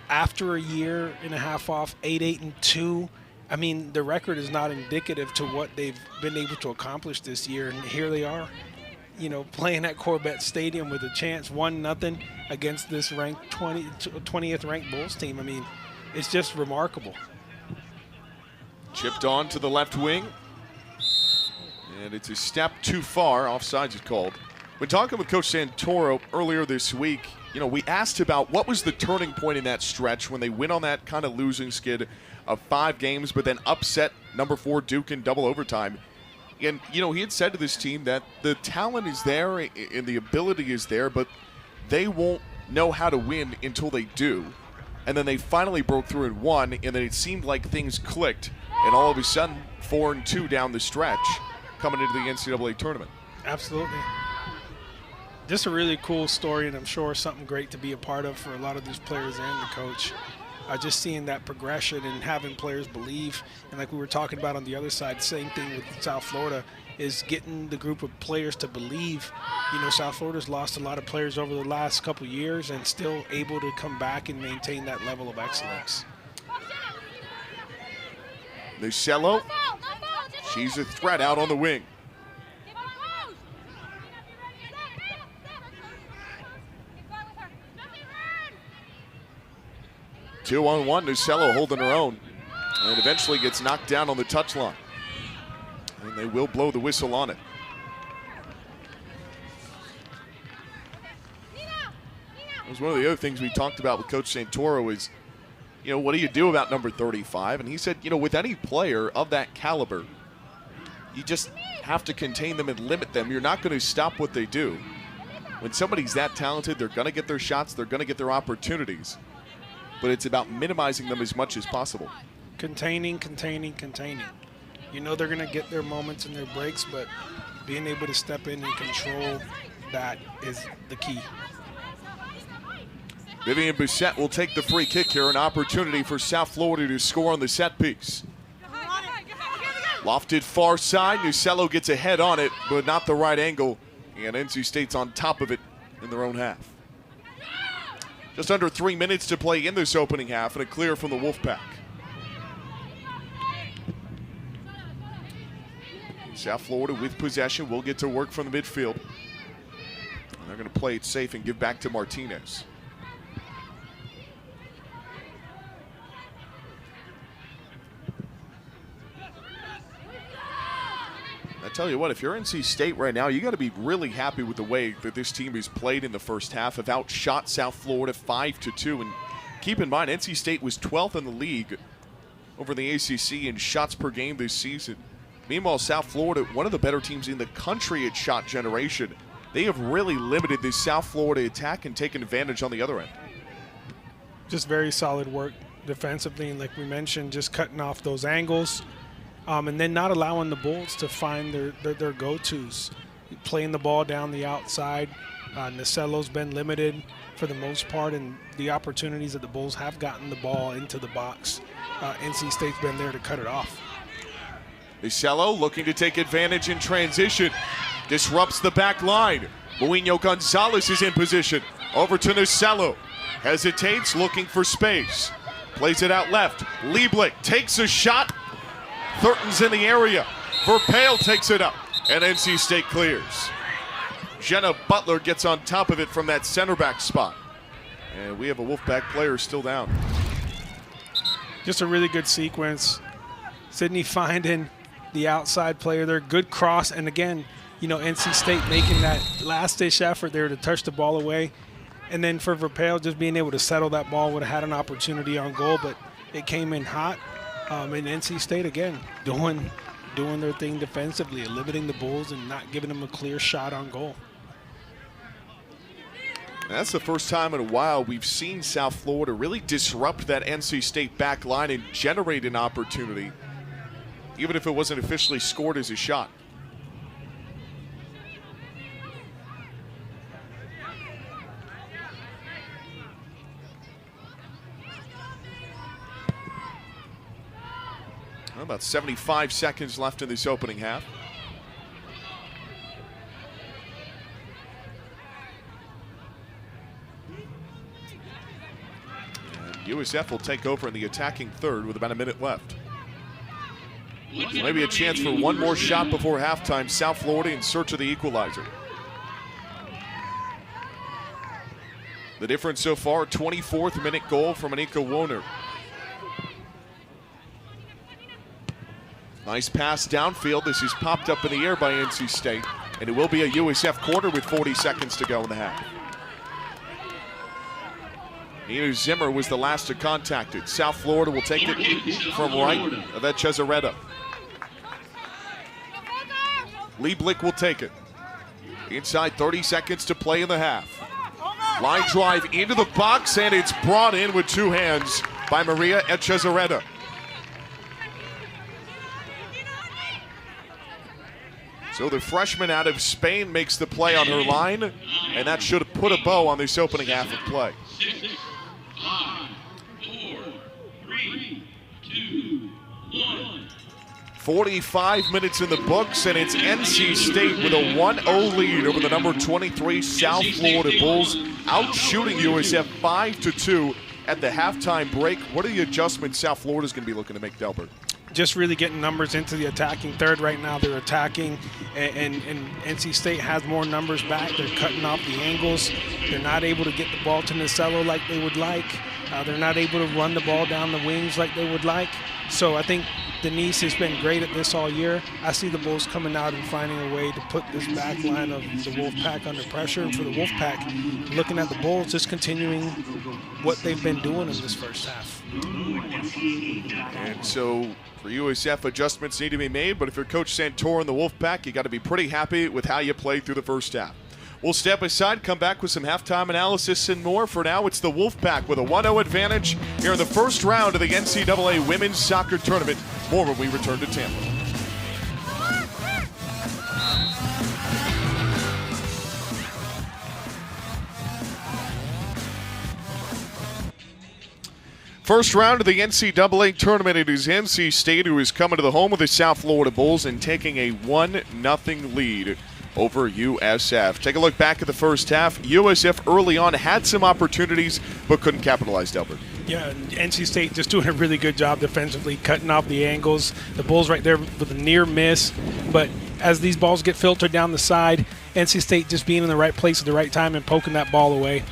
after a year and a half off, 8-2. I mean, the record is not indicative to what they've been able to accomplish this year, and here they are, you know, playing at Corbett Stadium with a chance, 1-0 against this ranked 20th ranked Bulls team. I mean, it's just remarkable. Chipped on to the left wing. And it's a step too far. Offsides is called. When talking with Coach Santoro earlier this week, you know, we asked about what was the turning point in that stretch when they went on that kind of losing skid of 5 games, but then upset number 4 Duke in double overtime. And, you know, he had said to this team that the talent is there and the ability is there, but they won't know how to win until they do. And then they finally broke through and won, and then it seemed like things clicked. And all of a sudden, 4-2 down the stretch coming into the NCAA tournament. Absolutely. Just a really cool story, and I'm sure something great to be a part of for a lot of these players and the coach. Just seeing that progression and having players believe, and like we were talking about on the other side, same thing with South Florida, is getting the group of players to believe. You know, South Florida's lost a lot of players over the last couple of years and still able to come back and maintain that level of excellence. Nucello, she's a threat out on the wing. Two-on-one, Nucello holding her own, and eventually gets knocked down on the touchline. And they will blow the whistle on it. That was one of the other things we talked about with Coach Santoro is, you know, what do you do about number 35? And he said, you know, with any player of that caliber, you just have to contain them and limit them. You're not going to stop what they do. When somebody's that talented, they're going to get their shots, they're going to get their opportunities. But it's about minimizing them as much as possible. Containing. You know they're going to get their moments and their breaks, but being able to step in and control that is the key. Vivian Bissett will take the free kick here, an opportunity for South Florida to score on the set piece. Lofted far side, Nucello gets a head on it, but not the right angle, and NC State's on top of it in their own half. Just under 3 minutes to play in this opening half, and a clear from the Wolfpack. South Florida with possession will get to work from the midfield. And they're going to play it safe and give back to Martinez. I tell you what, if you're NC State right now, you got to be really happy with the way that this team has played in the first half. Have outshot South Florida 5-2. And keep in mind, NC State was 12th in the league over the ACC in shots per game this season. Meanwhile, South Florida, one of the better teams in the country at shot generation. They have really limited this South Florida attack and taken advantage on the other end. Just very solid work defensively, and like we mentioned, just cutting off those angles. And then not allowing the Bulls to find their go-tos. Playing the ball down the outside. Nucello's been limited for the most part, and the opportunities that the Bulls have gotten the ball into the box, NC State's been there to cut it off. Nucello looking to take advantage in transition. Disrupts the back line. Muino Gonzalez is in position. Over to Nucello. Hesitates, looking for space. Plays it out left. Lieblich takes a shot. Thurton's in the area. Verpale takes it up, and NC State clears. Jenna Butler gets on top of it from that center back spot. And we have a Wolfpack player still down. Just a really good sequence. Sydney finding the outside player there. Good cross, and again, you know, NC State making that last-ditch effort there to touch the ball away. And then for Verpale, just being able to settle that ball, would have had an opportunity on goal, but it came in hot. And NC State, again, doing their thing defensively, limiting the Bulls and not giving them a clear shot on goal. That's the first time in a while we've seen South Florida really disrupt that NC State back line and generate an opportunity, even if it wasn't officially scored as a shot. Well, about 75 seconds left in this opening half. USF will take over in the attacking third with about a minute left. So maybe a chance for one more shot before halftime. South Florida in search of the equalizer. The difference so far, 24th minute goal from Anika Woner. Nice pass downfield. This is popped up in the air by NC State, and it will be a USF quarter with 40 seconds to go in the half. Nina Zimmer was the last to contact it. South Florida will take it from right of that Cesaretta. Lieblich will take it. Inside 30 seconds to play in the half. Line drive into the box, and it's brought in with two hands by Maria Echezarreta. So the freshman out of Spain makes the play on her line, and that should have put a bow on this opening half of play. 6, 5, 4, 3, 2, 1. 45 minutes in the books, and it's NC State with a 1-0 lead over the number 23 South Florida Bulls, out-shooting USF 5-2 at the halftime break. What are the adjustments South Florida's going to be looking to make, Delbert? Just really getting numbers into the attacking third right now. They're attacking, and NC State has more numbers back. They're cutting off the angles. They're not able to get the ball to Nasello like they would like. They're not able to run the ball down the wings like they would like. So I think Denise has been great at this all year. I see the Bulls coming out and finding a way to put this back line of the Wolfpack under pressure. And for the Wolfpack, looking at the Bulls, just continuing what they've been doing in this first half. And so for USF, adjustments need to be made, but if you're Coach Santor and the Wolfpack, you got to be pretty happy with how you played through the first half. We'll step aside, come back with some halftime analysis and more. For now, it's the Wolfpack with a 1-0 advantage here in the first round of the NCAA Women's Soccer Tournament. More when we return to Tampa. First round of the NCAA tournament, it is NC State who is coming to the home of the South Florida Bulls and taking a 1-0 lead over USF. Take a look back at the first half. USF early on had some opportunities but couldn't capitalize, Delbert. Yeah, NC State just doing a really good job defensively, cutting off the angles. The Bulls right there with a near miss. But as these balls get filtered down the side, NC State just being in the right place at the right time and poking that ball away.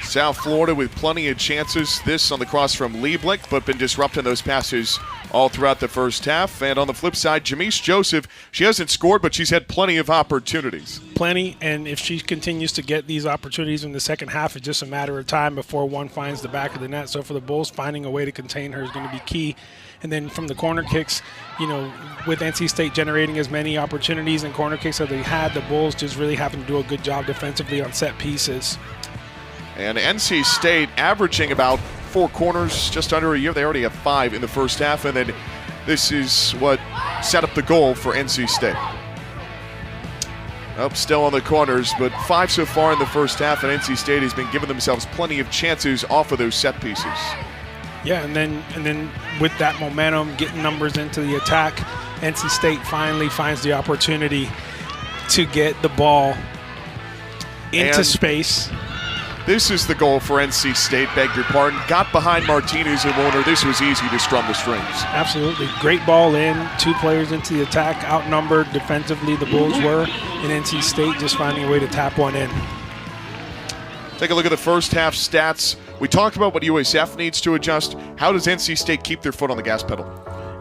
South Florida with plenty of chances. This on the cross from Lieblich, but been disrupting those passes all throughout the first half. And on the flip side, Jamise Joseph, she hasn't scored, but she's had plenty of opportunities. Plenty, and if she continues to get these opportunities in the second half, it's just a matter of time before one finds the back of the net. So for the Bulls, finding a way to contain her is going to be key. And then from the corner kicks, you know, with NC State generating as many opportunities and corner kicks as they had, the Bulls just really having to do a good job defensively on set pieces. And NC State averaging about 4 corners just under a year. They already have 5 in the first half, and then this is what set up the goal for NC State. Up still on the corners, but 5 so far in the first half, and NC State has been giving themselves plenty of chances off of those set pieces. Yeah, and then with that momentum, getting numbers into the attack, NC State finally finds the opportunity to get the ball into space. This is the goal for NC State, beg your pardon. Got behind Martinez and Warner. This was easy to strum the strings. Absolutely. Great ball in. 2 players into the attack, outnumbered defensively the Bulls were, and NC State just finding a way to tap one in. Take a look at the first half stats. We talked about what USF needs to adjust. How does NC State keep their foot on the gas pedal?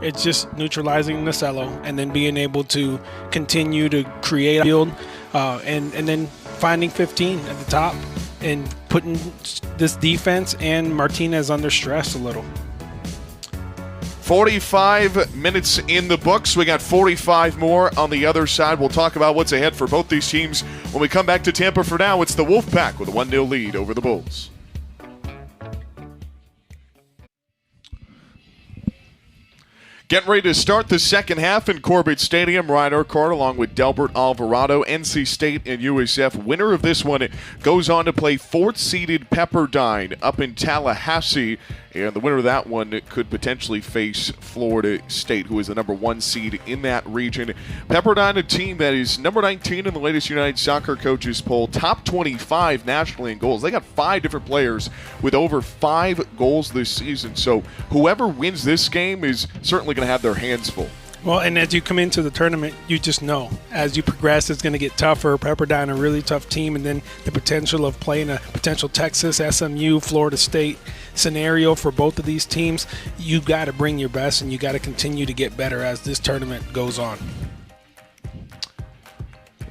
It's just neutralizing Nasello and then being able to continue to create a field and then finding 15 at the top and putting this defense and Martinez under stress a little. 45 minutes in the books. We got 45 more on the other side. We'll talk about what's ahead for both these teams when we come back to Tampa. For now, it's the Wolfpack with a 1-0 lead over the Bulls. Getting ready to start the second half in Corbett Stadium. Ryan Urquhart along with Delbert Alvarado. NC State and USF. Winner of this one goes on to play fourth-seeded Pepperdine up in Tallahassee. And the winner of that one could potentially face Florida State, who is the number 1 seed in that region. Pepperdine, a team that is number 19 in the latest United Soccer Coaches poll, top 25 nationally in goals. They got 5 different players with over 5 goals this season. So whoever wins this game is certainly going to have their hands full. Well, and as you come into the tournament, you just know as you progress, it's going to get tougher. Pepperdine, a really tough team, and then the potential of playing a potential Texas, SMU, Florida State scenario for both of these teams. You got to bring your best, and you got to continue to get better as this tournament goes on.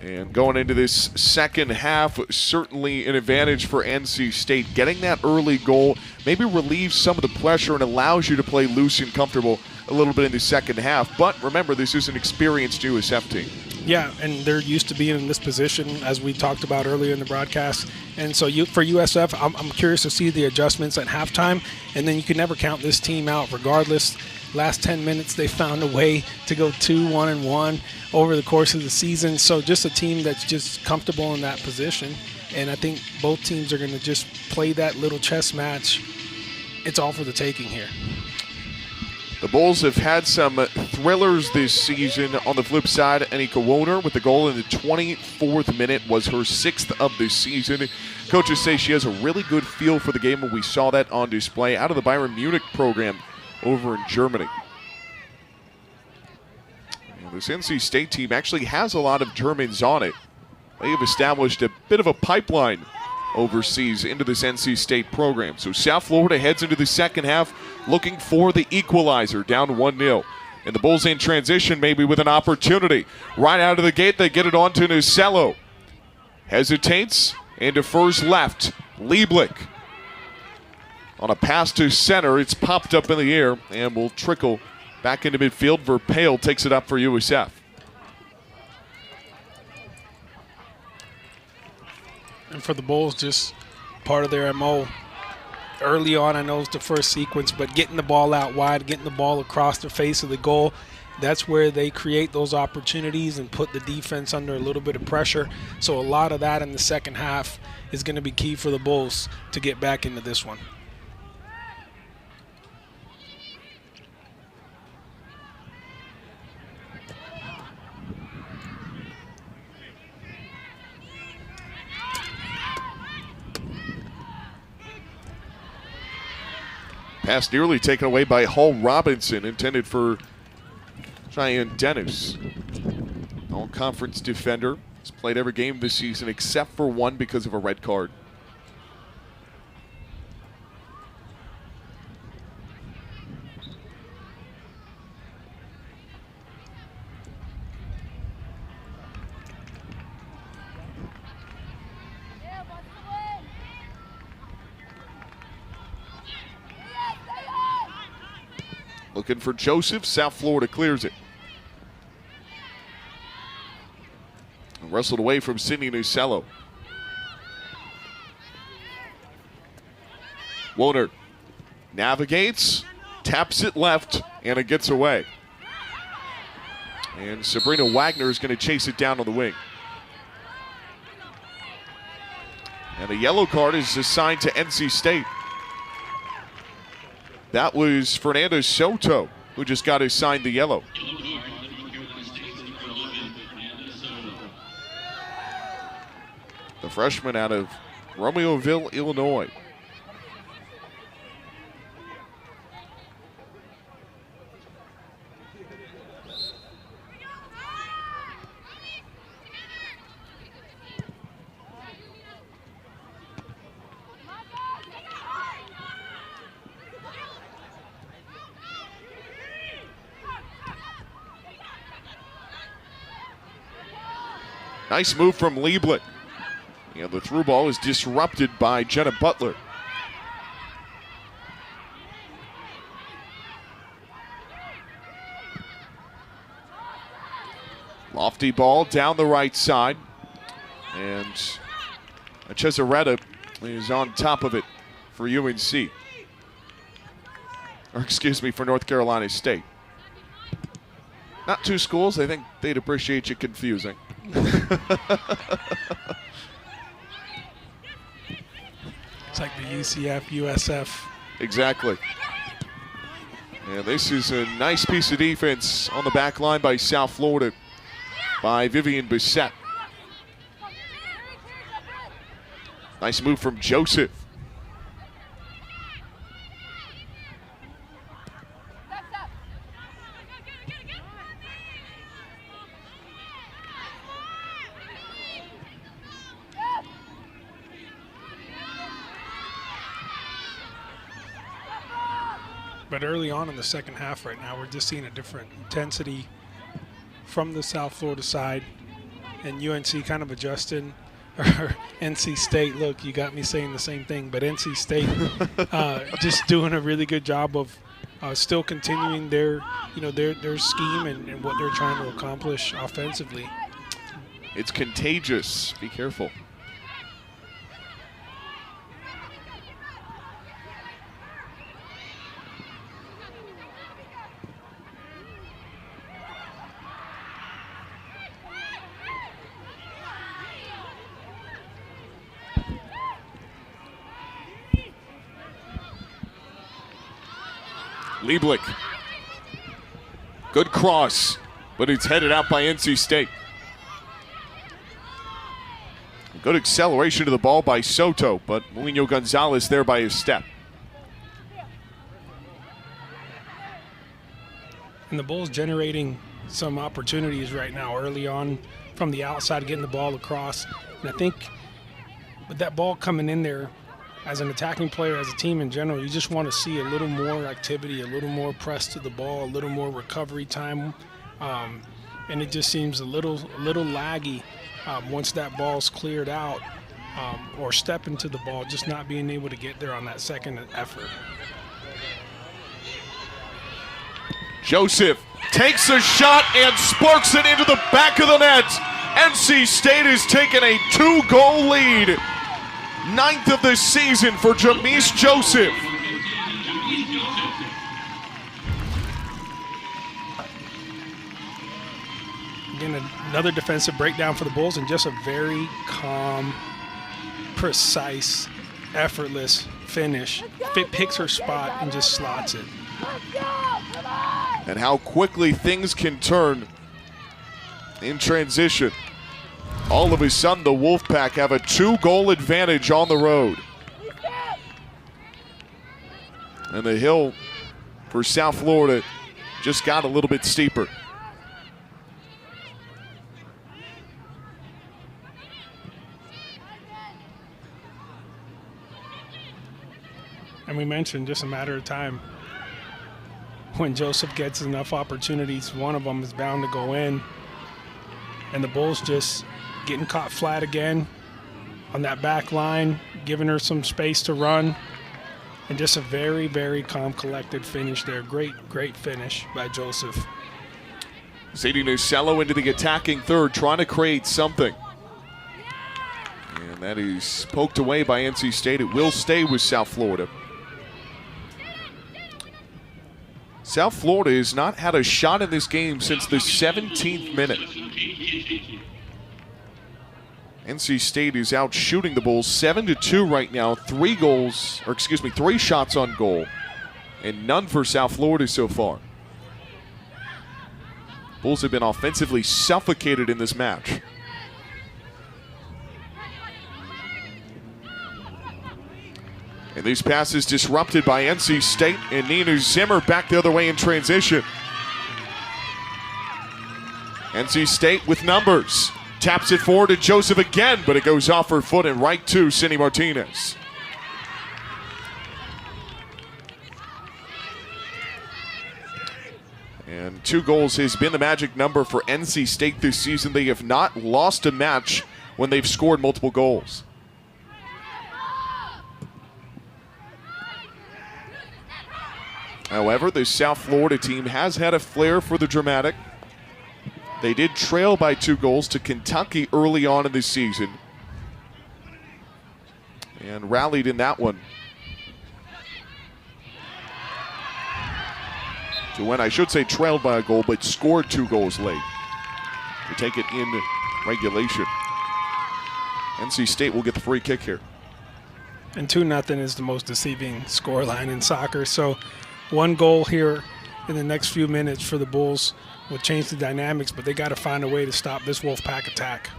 And going into this second half, certainly an advantage for NC State. Getting that early goal maybe relieves some of the pressure and allows you to play loose and comfortable a little bit in the second half. But remember, this is an experienced USF team. Yeah, and they're used to being in this position, as we talked about earlier in the broadcast. And so for USF, I'm curious to see the adjustments at halftime. And then you can never count this team out regardless. Last 10 minutes, they found a way to go 2-1-1 over the course of the season. So just a team that's just comfortable in that position. And I think both teams are going to just play that little chess match. It's all for the taking here. The Bulls have had some thrillers this season. On the flip side, Anika Woner with the goal in the 24th minute was her 6th of the season. Coaches say she has a really good feel for the game, and we saw that on display out of the Bayern Munich program over in Germany. And this NC State team actually has a lot of Germans on it. They have established a bit of a pipeline overseas into this NC State program. So South Florida heads into the second half looking for the equalizer, down 1-0. And the Bulls in transition maybe with an opportunity. Right out of the gate, they get it on to Nucello. Hesitates and defers left. Lieblich on a pass to center. It's popped up in the air and will trickle back into midfield. Verpale takes it up for USF. And for the Bulls, just part of their MO. Early on, I know it's the first sequence, but getting the ball out wide, getting the ball across the face of the goal, that's where they create those opportunities and put the defense under a little bit of pressure. So a lot of that in the second half is going to be key for the Bulls to get back into this one. Pass nearly taken away by Hull Robinson, intended for Cheyenne Dennis. All-conference defender. Has played every game this season except for one because of a red card. Looking for Joseph. South Florida clears it. Wrestled away from Sidney Nucello. Woner navigates, taps it left, and it gets away. And Sabrina Wagner is going to chase it down on the wing. And a yellow card is assigned to NC State. That was Fernando Soto, who just got assigned the yellow. The freshman out of Romeoville, Illinois. Nice move from Lieblich. And the through ball is disrupted by Jenna Butler. lofty ball down the right side. And Cesaretta is on top of it for UNC. Or excuse me, for North Carolina State. Not two schools. I think they'd appreciate you confusing. It's like the UCF, USF. Exactly. And this is a nice piece of defense on the back line by South Florida by Vivian Bissett. Nice move from Joseph. But early on in the second half right now, we're just seeing a different intensity from the South Florida side, and UNC kind of adjusting. Or NC State, look, you got me saying the same thing, but NC State just doing a really good job of still continuing their scheme and what they're trying to accomplish offensively. It's contagious. Be careful. Lieblich. Good cross, but it's headed out by NC State. Good acceleration to the ball by Soto, but Mourinho Gonzalez there by his step. And the Bulls generating some opportunities right now early on from the outside, getting the ball across. And I think with that ball coming in there, as an attacking player, as a team in general, you just want to see a little more activity, a little more press to the ball, a little more recovery time. And it just seems a little laggy once that ball's cleared out or step into the ball, just not being able to get there on that second effort. Joseph takes a shot and sparks it into the back of the net. NC State has taken a 2-goal lead. 9th of the season for Jamise Joseph. Again, another defensive breakdown for the Bulls, and just a very calm, precise, effortless finish. Picks her spot and just slots it. And how quickly things can turn in transition. All of a sudden, the Wolfpack have a 2-goal advantage on the road. And the hill for South Florida just got a little bit steeper. And we mentioned just a matter of time. When Joseph gets enough opportunities, one of them is bound to go in. And the Bulls just getting caught flat again on that back line, giving her some space to run, and just a very, very calm, collected finish there. Great, great finish by Joseph. Sadie Nucello into the attacking third, trying to create something. And that is poked away by NC State. It will stay with South Florida. South Florida has not had a shot in this game since the 17th minute. NC State is out shooting the Bulls 7-2 right now. 3 shots on goal, and none for South Florida so far. Bulls have been offensively suffocated in this match. And these passes disrupted by NC State, and Nina Zimmer back the other way in transition. NC State with numbers. Taps it forward to Joseph again, but it goes off her foot and right to Cindy Martinez. And 2 goals has been the magic number for NC State this season. They have not lost a match when they've scored multiple goals. However, the South Florida team has had a flair for the dramatic. They did trail by 2 goals to Kentucky early on in the season and rallied in that one to win. I should say trailed by a goal, but scored 2 goals late to take it in regulation. NC State will get the free kick here. And 2-0 is the most deceiving scoreline in soccer. So 1 goal here in the next few minutes for the Bulls will change the dynamics, but they got to find a way to stop this Wolfpack attack.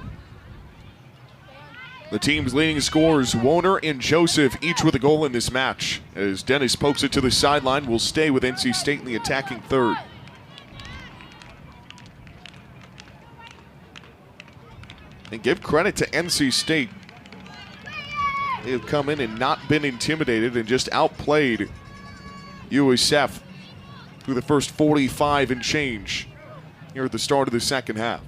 The team's leading scorers, Woner and Joseph, each with a goal in this match. As Dennis pokes it to the sideline, will stay with NC State in the attacking third. And give credit to NC State. They have come in and not been intimidated and just outplayed USF through the first 45 and change here at the start of the second half.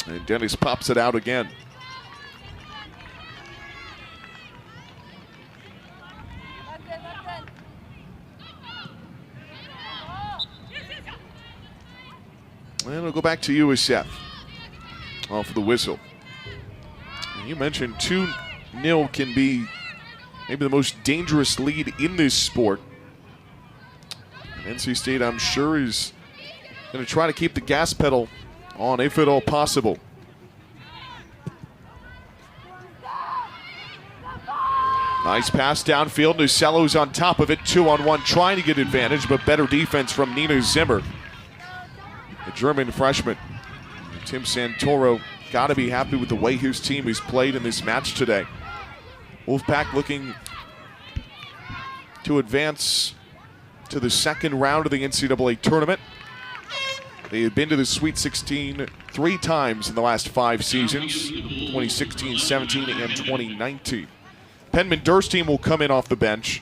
And Dennis pops it out again. And it'll go back to USF off the whistle. And you mentioned 2-0 can be maybe the most dangerous lead in this sport. And NC State, I'm sure, is going to try to keep the gas pedal on if at all possible. Nice pass downfield. Nucello's on top of it, 2-on-1, trying to get advantage, but better defense from Nina Zimmer, the German freshman. Tim Santoro got to be happy with the way his team has played in this match today. Wolfpack looking to advance to the second round of the NCAA tournament. They have been to the Sweet 16 3 times in the last 5 seasons, 2016, 17, and 2019. Penman Durstein will come in off the bench.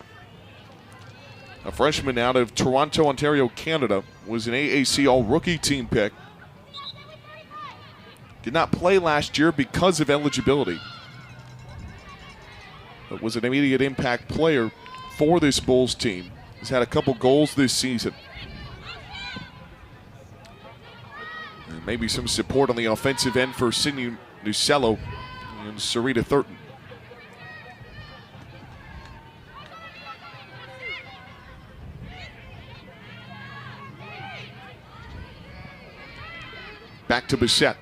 A freshman out of Toronto, Ontario, Canada, was an AAC All-Rookie team pick. Did not play last year because of eligibility, but was an immediate impact player for this Bulls team. He's had a couple goals this season. And maybe some support on the offensive end for Sidney Nucello and Sarita Thurton. Back to Bissett.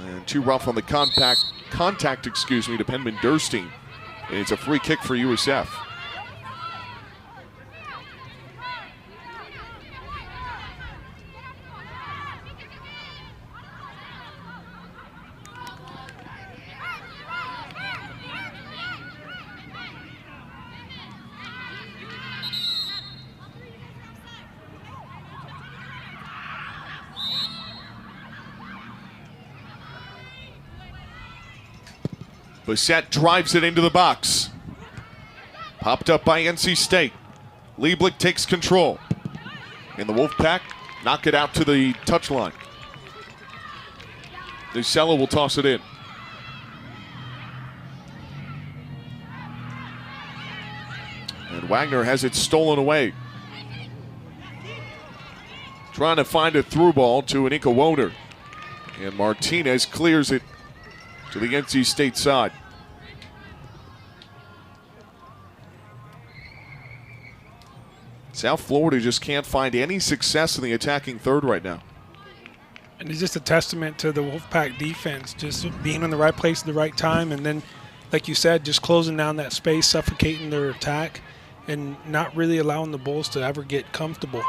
And too rough on the contact, to Penman Durstein. And it's a free kick for USF. Bissett drives it into the box. Popped up by NC State. Lieblich takes control. And the Wolfpack knock it out to the touchline. Nucello will toss it in. And Wagner has it stolen away. Trying to find a through ball to Anika Woner. And Martinez clears it to the NC State side. South Florida just can't find any success in the attacking third right now. And it's just a testament to the Wolfpack defense, just being in the right place at the right time, and then, like you said, just closing down that space, suffocating their attack, and not really allowing the Bulls to ever get comfortable.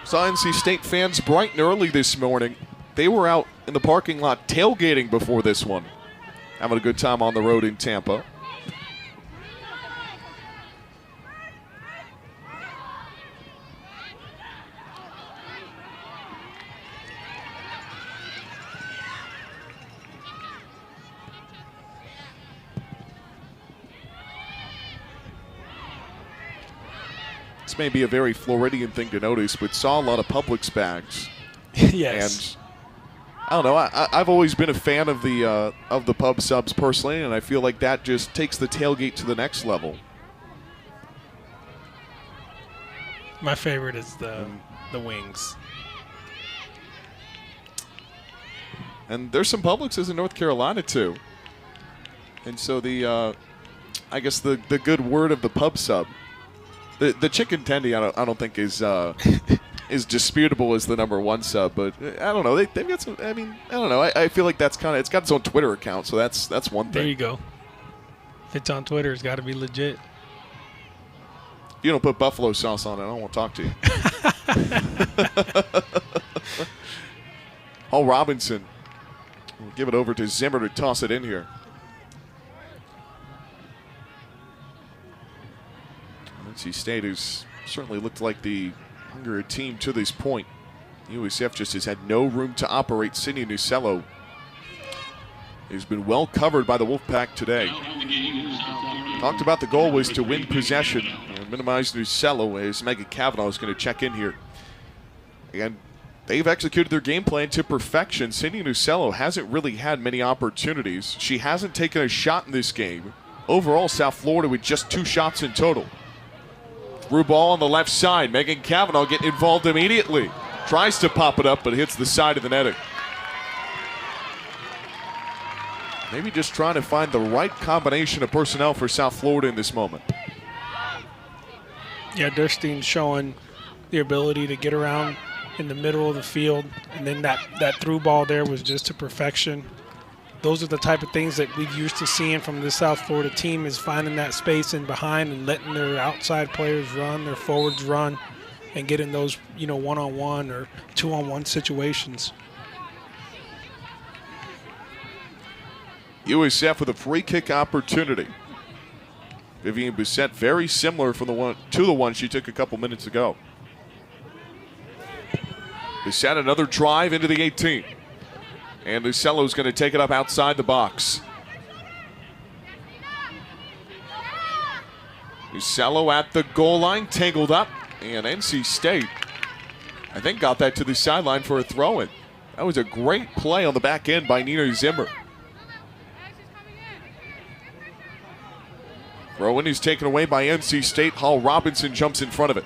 Saw NC State fans bright and early this morning. They were out in the parking lot tailgating before this one, having a good time on the road in Tampa. may be a very Floridian thing to notice, but saw a lot of Publix bags. Yes. And I don't know. I've always been a fan of the pub subs personally, and I feel like that just takes the tailgate to the next level. My favorite is the wings. And there's some Publixes in North Carolina too. And so I guess the good word of the pub sub, the chicken tendy, I don't think is is disputable as the #1 sub, but I don't know. They've got some. I mean, I don't know. I feel like that's kind of, it's got its own Twitter account, so that's one thing. There you go. If it's on Twitter, it's got to be legit. If you don't put buffalo sauce on it, I don't want to talk to you. Hall Robinson will give it over to Zimmer to toss it in here. NC State has certainly looked like the hungrier team to this point. USF just has had no room to operate. Sidney Nucello has been well covered by the Wolfpack today. Talked about the goal was to win possession and minimize Nucello as Megan Cavanaugh is going to check in here. And they've executed their game plan to perfection. Sidney Nucello hasn't really had many opportunities. She hasn't taken a shot in this game. Overall, South Florida with just 2 shots in total. Through ball on the left side. Megan Cavanaugh getting involved immediately. Tries to pop it up, but hits the side of the netting. Maybe just trying to find the right combination of personnel for South Florida in this moment. Yeah, Durstein's showing the ability to get around in the middle of the field, and then that through ball there was just to perfection. Those are the type of things that we've used to seeing from the South Florida team, is finding that space in behind and letting their outside players run, their forwards run, and getting those, one-on-one or two-on-one situations. USF with a free kick opportunity. Vivian Bissett, very similar to the one she took a couple minutes ago. Bissett, another drive into the 18. And Nucello's going to take it up outside the box. Nucello at the goal line, tangled up. And NC State, I think, got that to the sideline for a throw-in. That was a great play on the back end by Nina Zimmer. Throw-in is taken away by NC State. Hall Robinson jumps in front of it.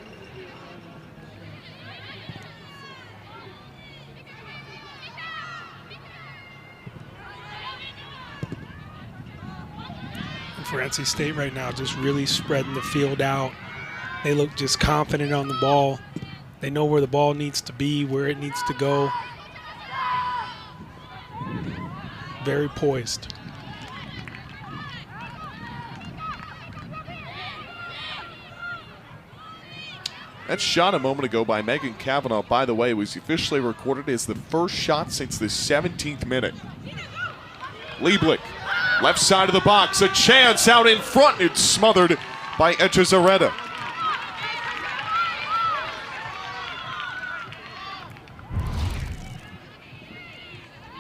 For NC State right now, just really spreading the field out. They look just confident on the ball. They know where the ball needs to be, where it needs to go. Very poised. That shot a moment ago by Megan Cavanaugh, by the way, was officially recorded as the first shot since the 17th minute. Lieblich, left side of the box, a chance out in front. It's smothered by Echezarreta.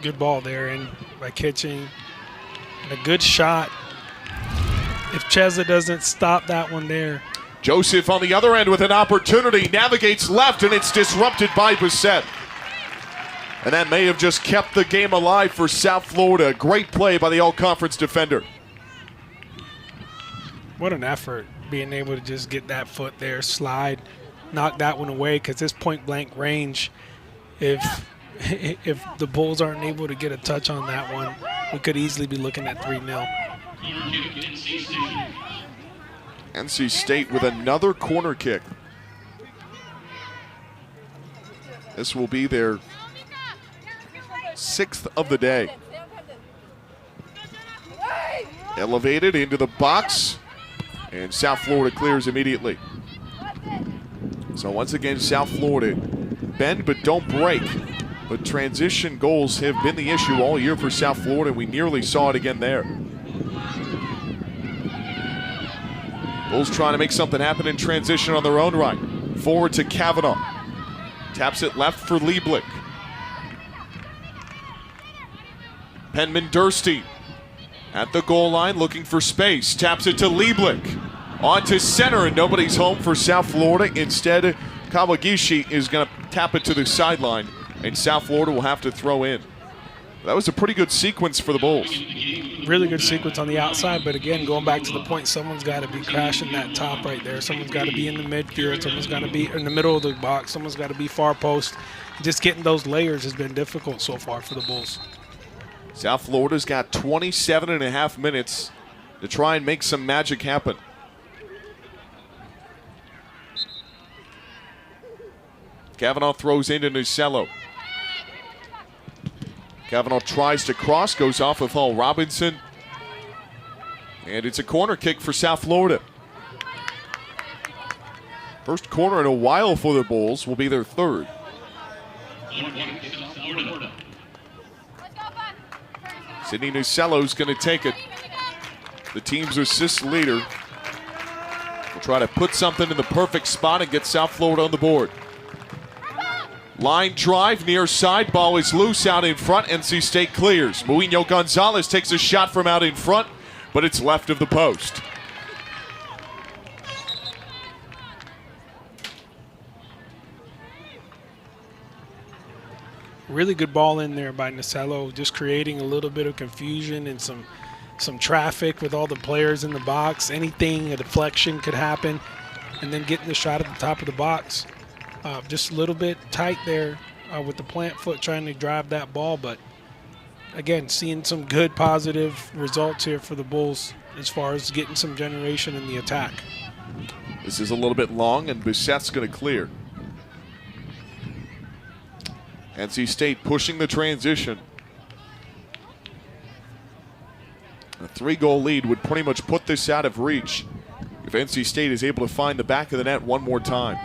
Good ball there and by Kitching. And a good shot. If Cheza doesn't stop that one there. Joseph on the other end with an opportunity, navigates left, and it's disrupted by Bissett. And that may have just kept the game alive for South Florida. Great play by the all-conference defender. What an effort, being able to just get that foot there, slide, knock that one away, because this point-blank range, if the Bulls aren't able to get a touch on that one, we could easily be looking at 3-0. NC State with another corner kick. This will be their 6th of the day. Elevated into the box, and South Florida clears immediately. So once again, South Florida bend but don't break. But transition goals have been the issue all year for South Florida. We nearly saw it again there. Bulls trying to make something happen in transition on their own right. Forward to Cavanaugh. Taps it left for Lieblich. Penman Durstein at the goal line looking for space. Taps it to Lieblich. On to center, and nobody's home for South Florida. Instead, Kawagishi is going to tap it to the sideline, and South Florida will have to throw in. That was a pretty good sequence for the Bulls. Really good sequence on the outside, but again, going back to the point, someone's got to be crashing that top right there. Someone's got to be in the midfield. Someone's got to be in the middle of the box. Someone's got to be far post. Just getting those layers has been difficult so far for the Bulls. South Florida's got 27.5 minutes to try and make some magic happen. Kavanaugh throws into Nucello. Kavanaugh tries to cross, goes off of Hall Robinson. And it's a corner kick for South Florida. First corner in a while for the Bulls, will be their third. Sidney Nucello's going to take it. The team's assist leader will try to put something in the perfect spot and get South Florida on the board. Line drive near side, ball is loose out in front. NC State clears. Muino Gonzalez takes a shot from out in front, but it's left of the post. Really good ball in there by Nucello, just creating a little bit of confusion and some traffic with all the players in the box. Anything, a deflection could happen, and then getting the shot at the top of the box. Just a little bit tight there with the plant foot trying to drive that ball, but again, seeing some good positive results here for the Bulls as far as getting some generation in the attack. This is a little bit long, and Bissette's going to clear. NC State pushing the transition. A 3-goal lead would pretty much put this out of reach if NC State is able to find the back of the net one more time.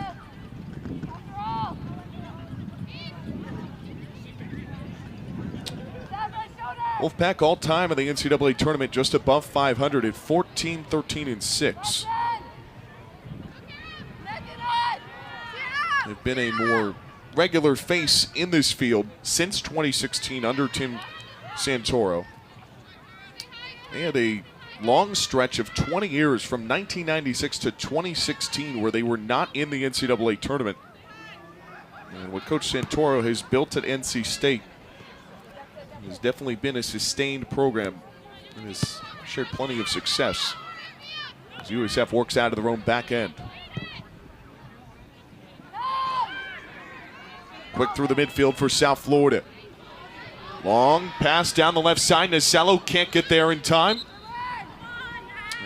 Wolfpack all-time in the NCAA tournament just above 500 at 14, 13, and 6. They've been a more regular face in this field since 2016 under Tim Santoro. They had a long stretch of 20 years from 1996 to 2016 where they were not in the NCAA tournament. And what Coach Santoro has built at NC State has definitely been a sustained program and has shared plenty of success as USF works out of their own back end. Quick through the midfield for South Florida. Long pass down the left side. Nucello can't get there in time.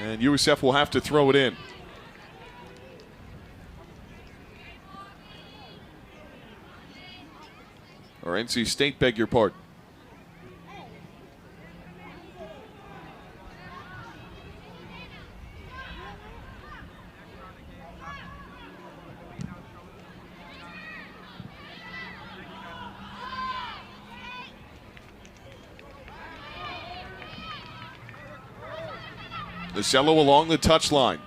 And USF will have to throw it in. Or NC State, beg your pardon. Nucello along the touchline.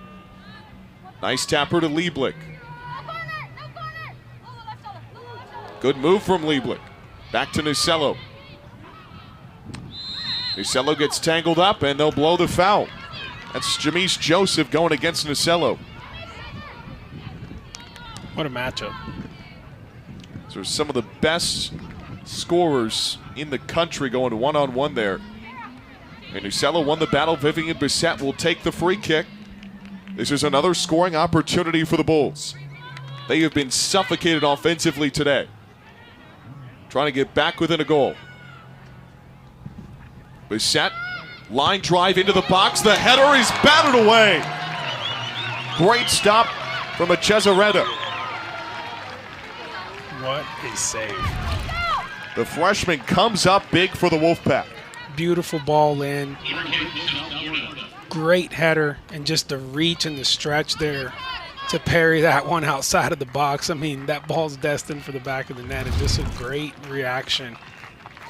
Nice tapper to Lieblich. Good move from Lieblich. Back to Nucello. Nucello gets tangled up and they'll blow the foul. That's Jamise Joseph going against Nucello. What a matchup. So some of the best scorers in the country going one-on-one there. And Nucello won the battle. Vivian Bissett will take the free kick. This is another scoring opportunity for the Bulls. They have been suffocated offensively today. Trying to get back within a goal. Bissett, line drive into the box. The header is batted away. Great stop from Echezarreta. What a save. The freshman comes up big for the Wolfpack. Beautiful ball in. Great header, and just the reach and the stretch there to parry that one outside of the box. I mean, that ball's destined for the back of the net, and just a great reaction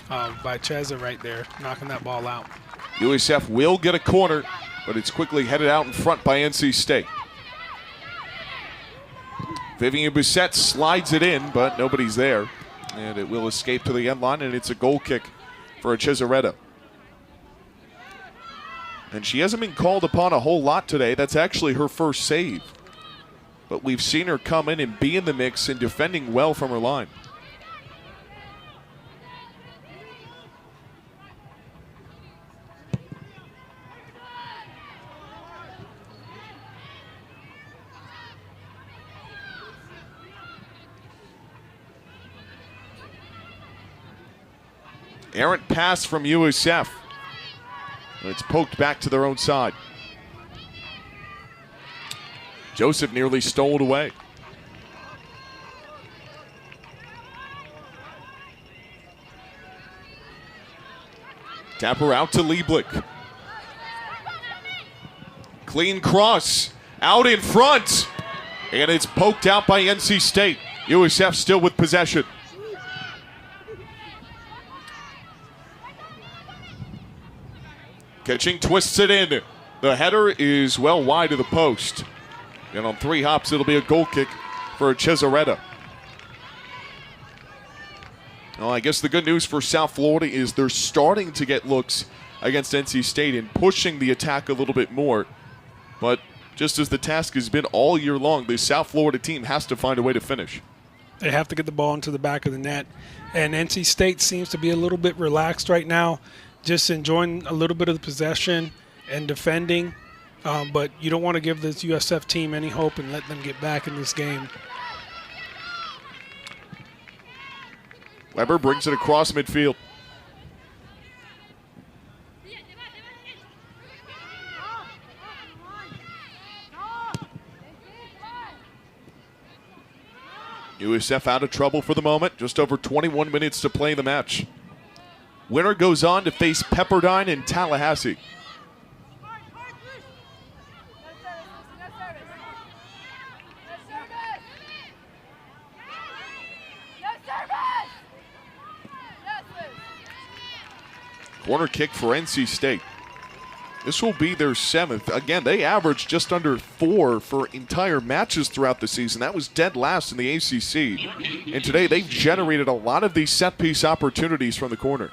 by Cheza right there, knocking that ball out. USF will get a corner, but it's quickly headed out in front by NC State. Vivian Bissett slides it in, but nobody's there. And it will escape to the end line, and it's a goal kick for Echezarreta. And she hasn't been called upon a whole lot today. That's actually her first save. But we've seen her come in and be in the mix and defending well from her line. Errant pass from USF. It's poked back to their own side. Joseph nearly stole it away. Tapper out to Lieblich. Clean cross. Out in front. And it's poked out by NC State. USF still with possession. Catching, twists it in. The header is well wide of the post. And on 3 hops, it'll be a goal kick for Cesaretta. Well, I guess the good news for South Florida is they're starting to get looks against NC State and pushing the attack a little bit more. But just as the task has been all year long, the South Florida team has to find a way to finish. They have to get the ball into the back of the net. And NC State seems to be a little bit relaxed right now, just enjoying a little bit of the possession and defending. But you don't want to give this USF team any hope and let them get back in this game. Weber brings it across midfield. USF out of trouble for the moment. Just over 21 minutes to play the match. Winner goes on to face Pepperdine in Tallahassee. Corner kick for NC State. This will be their 7th. Again, they averaged just under 4 for entire matches throughout the season. That was dead last in the ACC. And today they've generated a lot of these set-piece opportunities from the corner.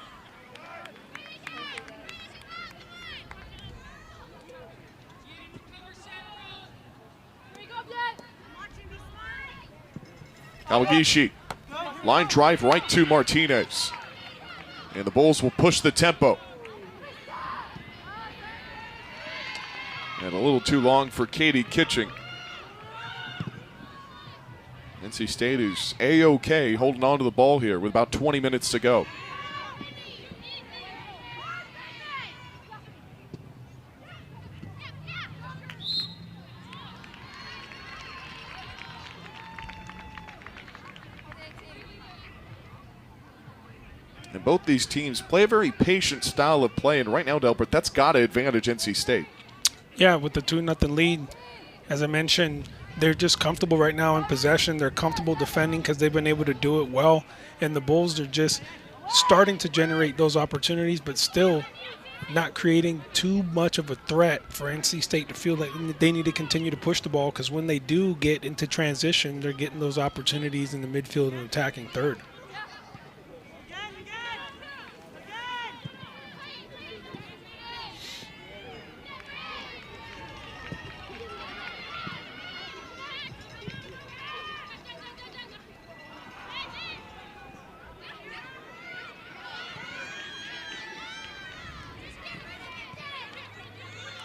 Kawagishi, line drive right to Martinez. And the Bulls will push the tempo. And a little too long for Katie Kitching. NC State is A-OK holding on to the ball here with about 20 minutes to go. And both these teams play a very patient style of play, and right now, Delbert, that's got to advantage NC State. Yeah, with the 2-0 lead, as I mentioned, they're just comfortable right now in possession. They're comfortable defending because they've been able to do it well. And the Bulls are just starting to generate those opportunities, but still not creating too much of a threat for NC State to feel that they need to continue to push the ball, because when they do get into transition, they're getting those opportunities in the midfield and attacking third.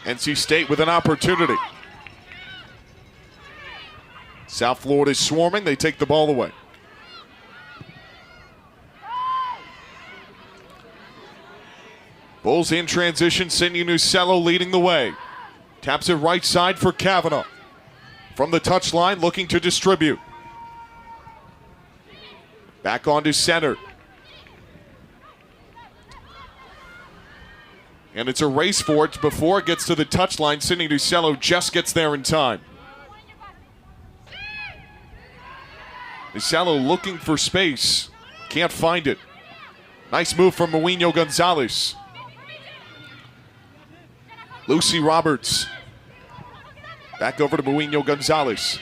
NC State with an opportunity. South Florida is swarming. They take the ball away. Bulls in transition. Cindy Nucello leading the way. Taps it right side for Kavanaugh. From the touchline, looking to distribute. Back onto center. And it's a race for it before it gets to the touchline. Cindy Nucello just gets there in time. Nucello looking for space. Can't find it. Nice move from Mouinho Gonzalez. Lucy Roberts. Back over to Mouinho Gonzalez.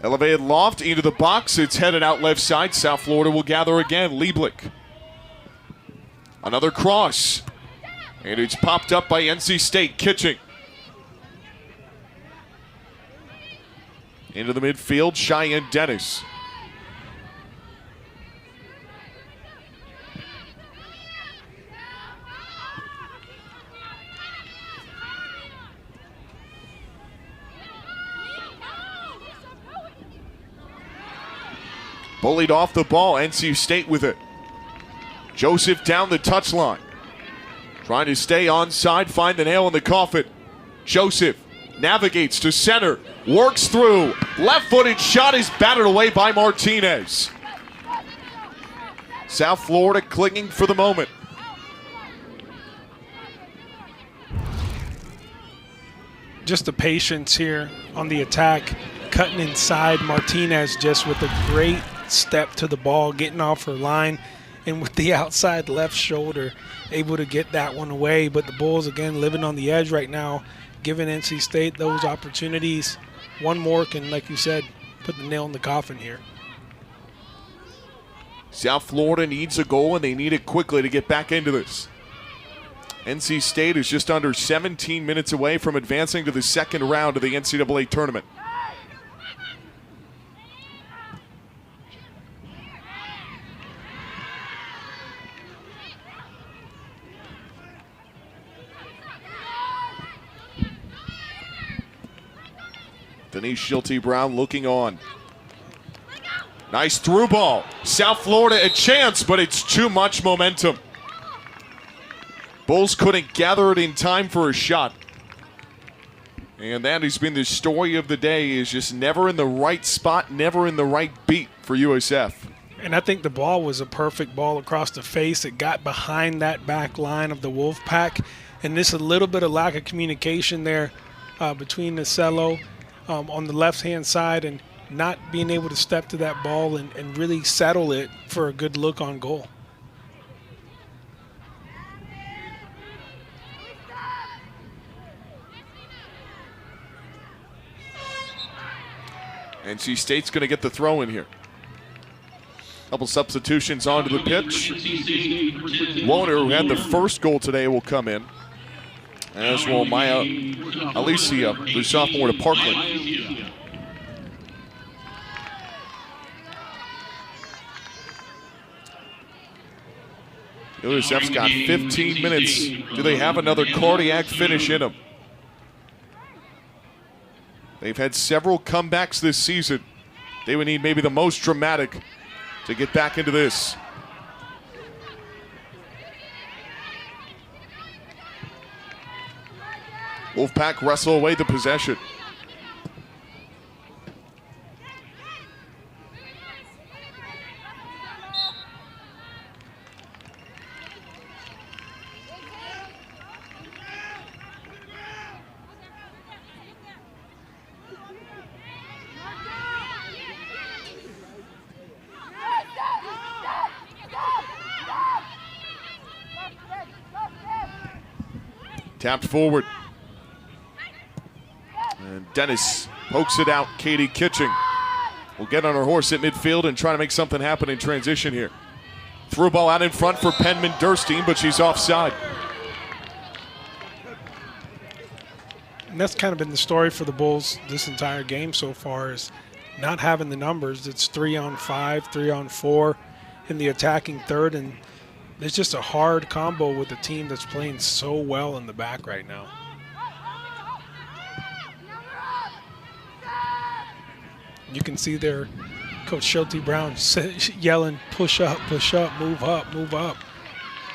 Elevated loft into the box. It's headed out left side. South Florida will gather again. Lieblich. Another cross. And it's popped up by NC State. Kitching. Into the midfield, Cheyenne Dennis. Bullied off the ball, NC State with it. Joseph down the touchline. Trying to stay onside, find the nail in the coffin. Joseph navigates to center, works through. Left-footed shot is batted away by Martinez. South Florida clinging for the moment. Just the patience here on the attack, cutting inside. Martinez just with a great step to the ball, getting off her line, and with the outside left shoulder, able to get that one away. But the Bulls, again, living on the edge right now, giving NC State those opportunities. One more can, like you said, put the nail in the coffin here. South Florida needs a goal, and they need it quickly to get back into this. NC State is just under 17 minutes away from advancing to the second round of the NCAA tournament. Denise Schulte-Brown looking on. Nice through ball. South Florida a chance, but it's too much momentum. Bulls couldn't gather it in time for a shot. And that has been the story of the day, is just never in the right spot, never in the right beat for USF. And I think the ball was a perfect ball across the face. It got behind that back line of the Wolfpack. And just a little bit of lack of communication there between the cello on the left-hand side and not being able to step to that ball and really settle it for a good look on goal. NC State's going to get the throw in here. Couple substitutions onto the pitch. Loner, who had the first goal today, will come in, as will Maya Alicia, the sophomore to Parkland. USF's got 15 minutes. Do they have another cardiac finish in them? They've had several comebacks this season. They would need maybe the most dramatic to get back into this. Wolfpack wrestle away the possession. Tapped forward. And Dennis pokes it out. Katie Kitching will get on her horse at midfield and try to make something happen in transition here. Through ball out in front for Penman Durstein, but she's offside. And that's kind of been the story for the Bulls this entire game so far, is not having the numbers. It's 3-on-5, 3-on-4 in the attacking third, and it's just a hard combo with a team that's playing so well in the back right now. You can see there Coach Schulte-Brown yelling, push up, move up, move up.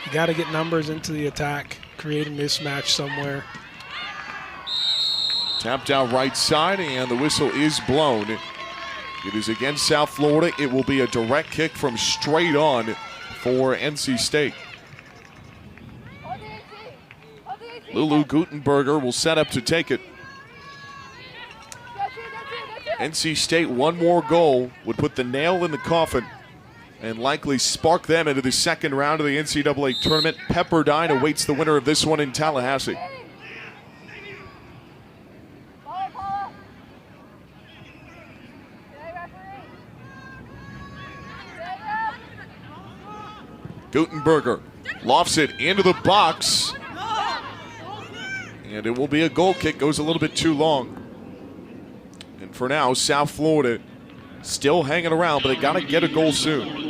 You got to get numbers into the attack, create a mismatch somewhere. Tapped out right side, and the whistle is blown. It is against South Florida. It will be a direct kick from straight on for NC State. Lulu Gutenberger will set up to take it. NC State, one more goal would put the nail in the coffin and likely spark them into the second round of the NCAA tournament. Pepperdine awaits the winner of this one in Tallahassee. Gutenberger lofts it into the box. And it will be a goal kick, goes a little bit too long. And for now, South Florida still hanging around, but they got to get a goal soon.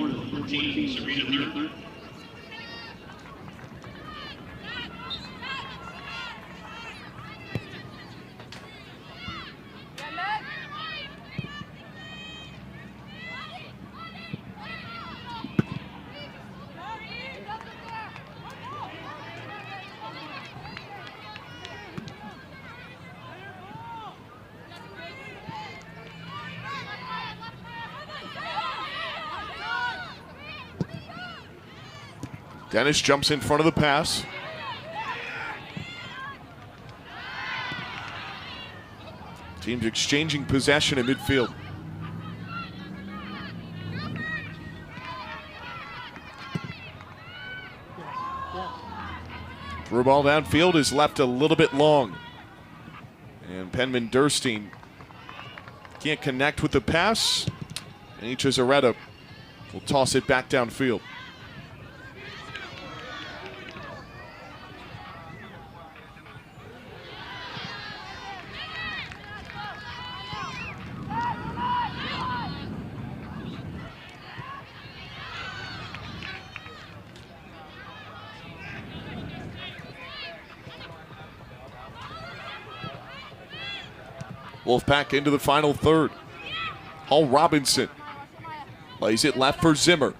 Dennis jumps in front of the pass. Teams exchanging possession in midfield. Through ball downfield is left a little bit long. And Penman Durstein can't connect with the pass. And H. Zaretta will toss it back downfield. Wolfpack into the final third. Hall Robinson plays it left for Zimmer.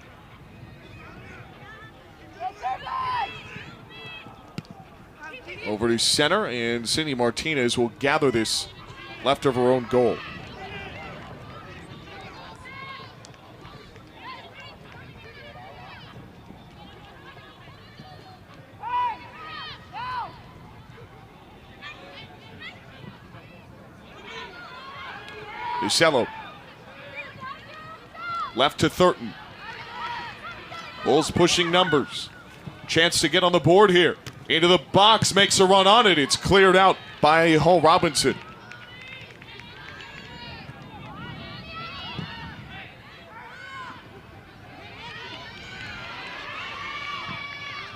Over to center, and Cindy Martinez will gather this left of her own goal. Ucello. Left to Thurton. Bulls pushing numbers. Chance to get on the board here. Into the box, makes a run on it. It's cleared out by Hall Robinson.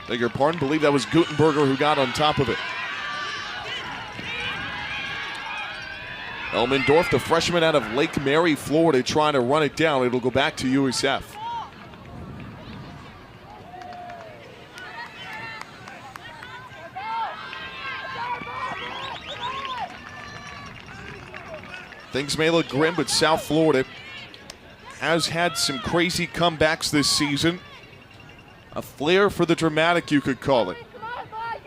Beg your pardon, believe that was Gutenberger who got on top of it. Elmendorf, the freshman out of Lake Mary, Florida, trying to run it down. It'll go back to USF. Things may look grim, but South Florida has had some crazy comebacks this season. A flair for the dramatic, you could call it.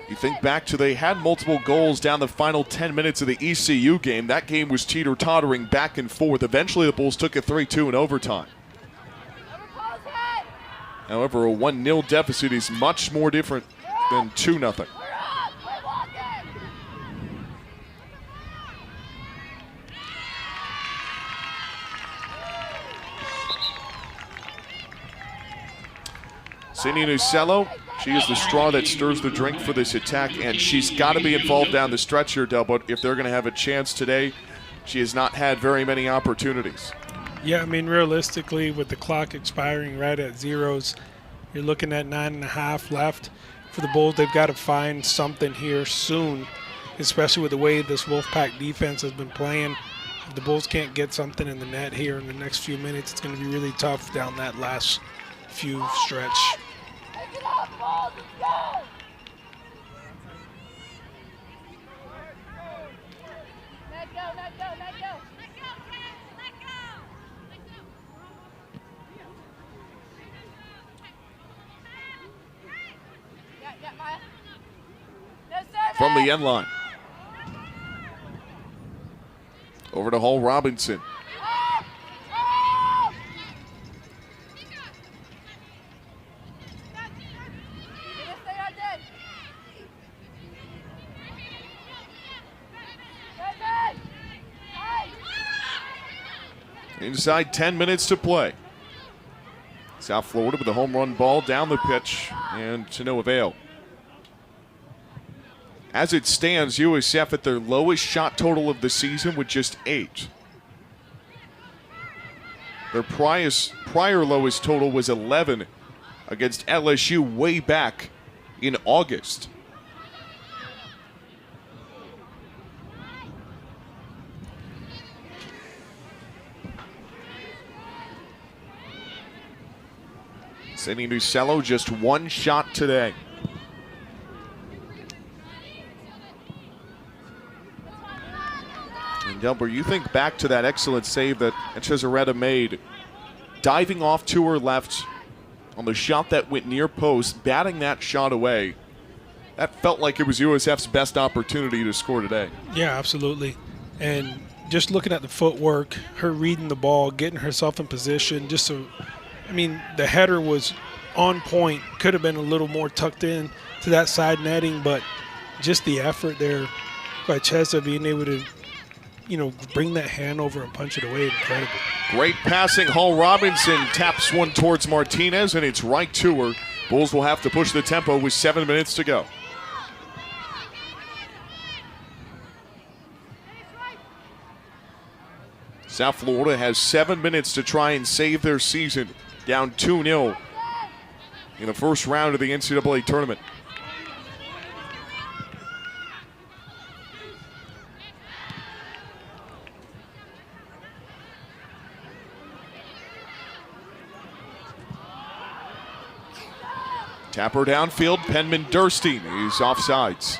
You think back to they had multiple goals down the final 10 minutes of the ECU game. That game was teeter-tottering back and forth. Eventually the Bulls took a 3-2 in overtime. However, a 1-0 deficit is much more different than 2-0. Cindy Ucello, she is the straw that stirs the drink for this attack, and she's got to be involved down the stretch here, Del, but if they're going to have a chance today, she has not had very many opportunities. Yeah, I mean, realistically, with the clock expiring right at zeros, you're looking at 9.5 left. For the Bulls, they've got to find something here soon, especially with the way this Wolfpack defense has been playing. If the Bulls can't get something in the net here in the next few minutes, it's going to be really tough down that last few stretch. From the end line. Over to Hall Robinson. Inside 10 minutes to play. South Florida with a home run ball down the pitch and to no avail. As it stands, USF at their lowest shot total of the season with just 8. Their prior lowest total was 11 against LSU way back in August. Sidney Nucello just one shot today. And Delbert, you think back to that excellent save that Cesaretta made, diving off to her left on the shot that went near post, batting that shot away. That felt like it was USF's best opportunity to score today. Yeah, absolutely. And just looking at the footwork, her reading the ball, getting herself in position, the header was on point. Could have been a little more tucked in to that side netting, but just the effort there by Chesa being able to, bring that hand over and punch it away, incredible. Great passing. Hall Robinson taps one towards Martinez, and it's right to her. Bulls will have to push the tempo with 7 minutes to go. South Florida has 7 minutes to try and save their season, down 2-0 in the first round of the NCAA tournament. Tapper downfield, Penman Durstein is offsides.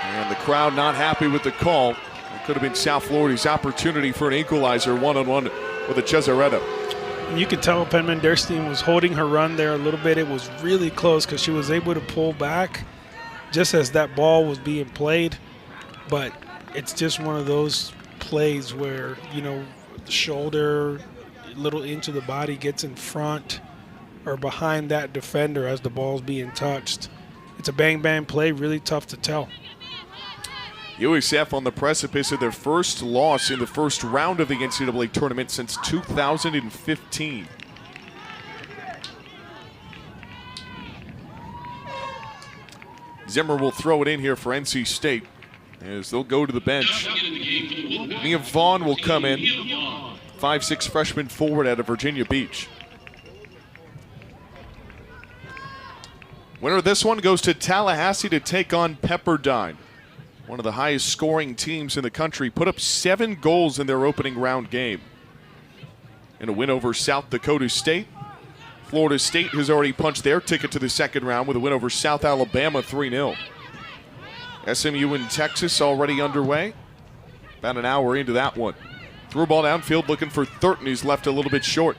And the crowd not happy with the call. It could have been South Florida's opportunity for an equalizer one-on-one with a Cesaretta. You could tell Penman Durstein was holding her run there a little bit. It was really close because she was able to pull back just as that ball was being played. But it's just one of those plays where, the shoulder, a little inch of the body gets in front or behind that defender as the ball's being touched. It's a bang-bang play, really tough to tell. USF on the precipice of their first loss in the first round of the NCAA tournament since 2015. Zimmer will throw it in here for NC State as they'll go to the bench. Mia Vaughn will come in, 5'6" freshman forward out of Virginia Beach. Winner of this one goes to Tallahassee to take on Pepperdine. One of the highest scoring teams in the country, put up 7 goals in their opening round game. In a win over South Dakota State, Florida State has already punched their ticket to the second round with a win over South Alabama 3-0. SMU in Texas already underway. About an hour into that one. Threw a ball downfield looking for Thurton. He's left a little bit short.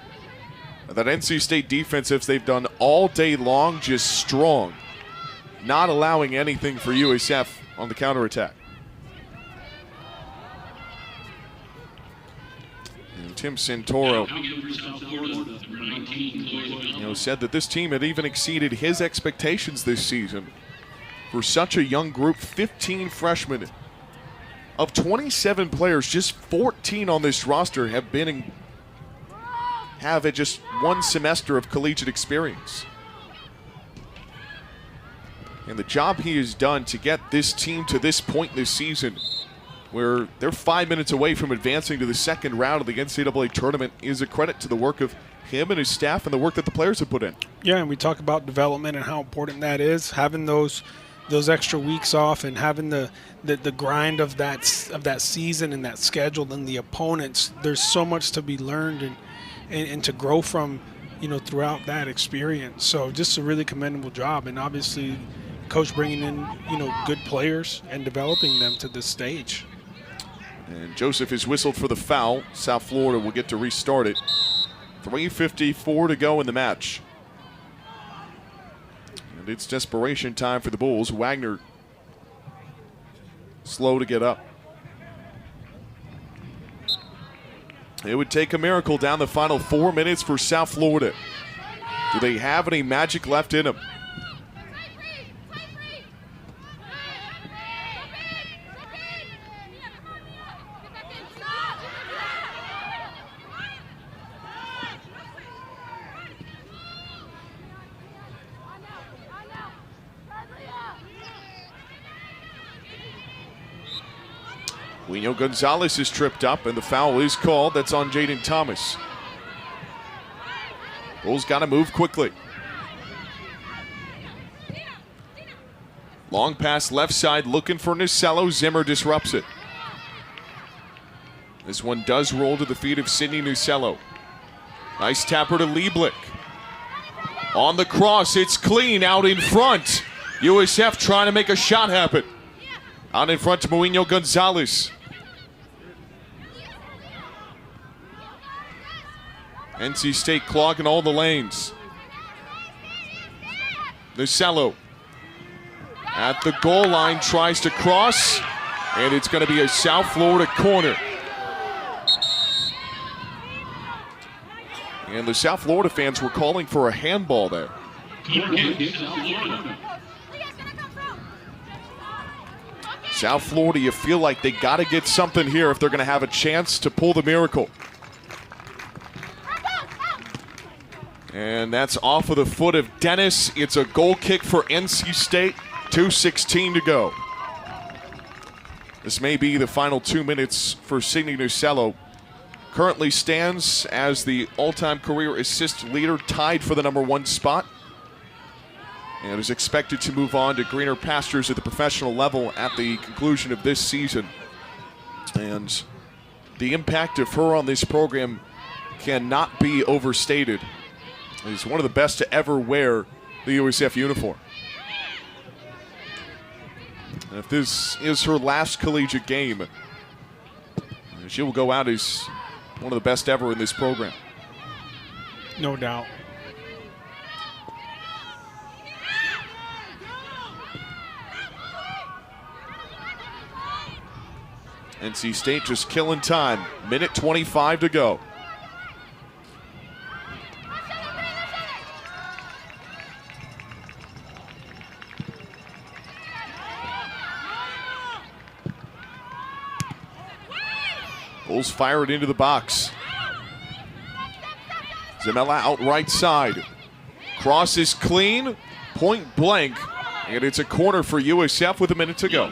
That NC State defense, as they've done all day long, just strong. Not allowing anything for USF on the counterattack. And Tim Santoro said that this team had even exceeded his expectations this season. For such a young group, 15 freshmen. Of 27 players, just 14 on this roster have just one semester of collegiate experience. And the job he has done to get this team to this point this season, where they're 5 minutes away from advancing to the second round of the NCAA tournament, is a credit to the work of him and his staff and the work that the players have put in. Yeah, and we talk about development and how important that is. Having those extra weeks off and having the grind of that season and that schedule and the opponents, there's so much to be learned and to grow from, throughout that experience. So just a really commendable job, and obviously coach bringing in, good players and developing them to this stage. And Joseph is whistled for the foul. South Florida will get to restart it. 3:54 to go in the match. And it's desperation time for the Bulls. Wagner slow to get up. It would take a miracle down the final 4 minutes for South Florida. Do they have any magic left in them? Guino Gonzalez is tripped up, and the foul is called. That's on Jaden Thomas. Bulls got to move quickly. Long pass left side, looking for Nucello. Zimmer disrupts it. This one does roll to the feet of Sidney Nucello. Nice tapper to Lieblich. On the cross, it's clean out in front. USF trying to make a shot happen. Out in front to Mourinho Gonzalez. NC State clogging all the lanes. Nucello at the goal line tries to cross, and it's going to be a South Florida corner. And the South Florida fans were calling for a handball there. South Florida, you feel like they got to get something here if they're going to have a chance to pull the miracle. And that's off of the foot of Dennis. It's a goal kick for NC State. 2:16 to go. This may be the final 2 minutes for Sidney Nucello. Currently stands as the all-time career assist leader, tied for the #1 spot. And is expected to move on to greener pastures at the professional level at the conclusion of this season. And the impact of her on this program cannot be overstated. She's one of the best to ever wear the USF uniform. And if this is her last collegiate game, she will go out as one of the best ever in this program. No doubt. NC State just killing time. Minute 25 to go. Bulls fire it into the box. Zamella out right side. Cross is clean, point blank, and it's a corner for USF with a minute to go.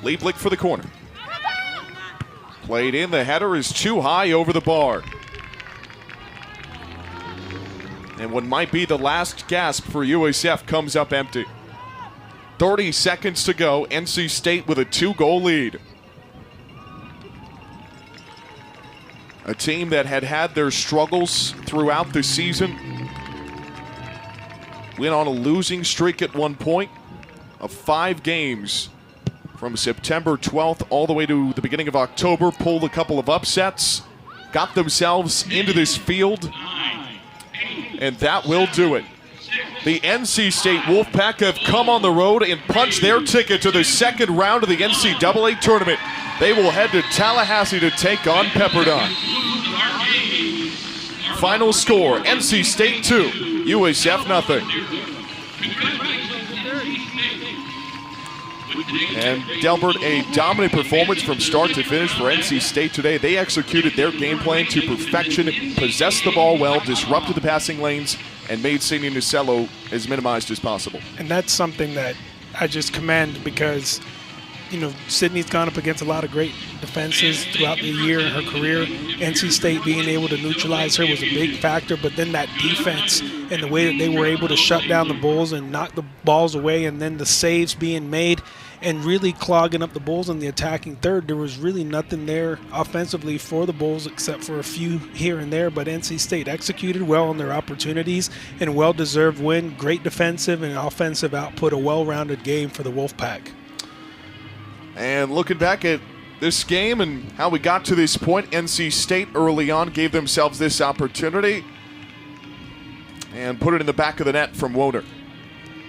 Lieblich for the corner. Played in, the header is too high over the bar. And what might be the last gasp for USF comes up empty. 30 seconds to go, NC State with a 2-goal lead. A team that had their struggles throughout the season. Went on a losing streak at one point of 5 games from September 12th all the way to the beginning of October. Pulled a couple of upsets, got themselves into this field, and that will do it. The NC State Wolfpack have come on the road and punched their ticket to the second round of the NCAA tournament. They will head to Tallahassee to take on Pepperdine. Final score, NC State 2, USF nothing. And Delbert, a dominant performance from start to finish for NC State today. They executed their game plan to perfection, possessed the ball well, disrupted the passing lanes, and made Sidney Nucello as minimized as possible. And that's something that I just commend because, you know, Sidney's gone up against a lot of great defenses throughout the year in her career. NC State being able to neutralize her was a big factor, but then that defense and the way that they were able to shut down the Bulls and knock the balls away, and then the saves being made and really clogging up the Bulls in the attacking third. There was really nothing there offensively for the Bulls except for a few here and there, but NC State executed well on their opportunities and a well-deserved win. Great defensive and offensive output, a well-rounded game for the Wolfpack. And looking back at this game and how we got to this point, NC State early on gave themselves this opportunity and put it in the back of the net from Woder.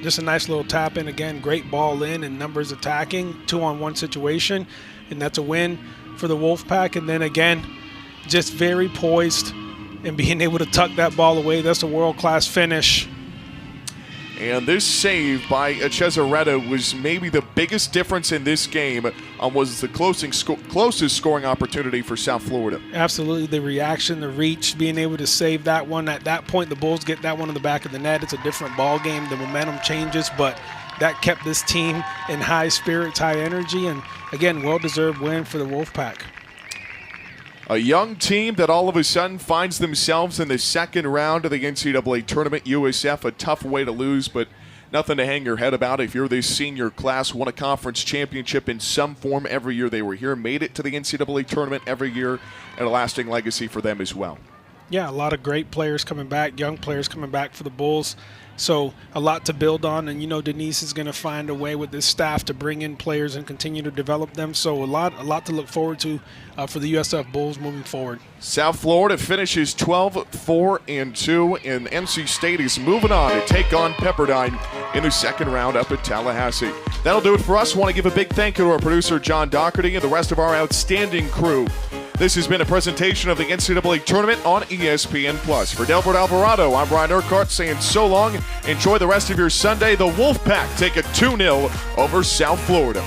Just a nice little tap in again, great ball in and numbers attacking, 2-on-1 situation, and that's a win for the Wolfpack. And then again, just very poised and being able to tuck that ball away. That's a world-class finish. And this save by Cesaretta was maybe the biggest difference in this game, was the closest scoring opportunity for South Florida. Absolutely, the reaction, the reach, being able to save that one. At that point, the Bulls get that one in the back of the net. It's a different ball game. The momentum changes, but that kept this team in high spirits, high energy, and again, well-deserved win for the Wolfpack. A young team that all of a sudden finds themselves in the second round of the NCAA tournament. USF, a tough way to lose, but nothing to hang your head about. If you're this senior class, won a conference championship in some form every year they were here, made it to the NCAA tournament every year, and a lasting legacy for them as well. Yeah, a lot of great players coming back, young players coming back for the Bulls. So a lot to build on, and Denise is going to find a way with this staff to bring in players and continue to develop them. So a lot to look forward to for the USF Bulls moving forward. South Florida finishes 12-4-2, and NC State is moving on to take on Pepperdine in the second round up at Tallahassee. That'll do it for us. Want to give a big thank you to our producer John Doherty and the rest of our outstanding crew. This has been a presentation of the NCAA Tournament on ESPN+. For Delbert Alvarado, I'm Brian Urquhart saying so long. Enjoy the rest of your Sunday. The Wolfpack take a 2-0 over South Florida.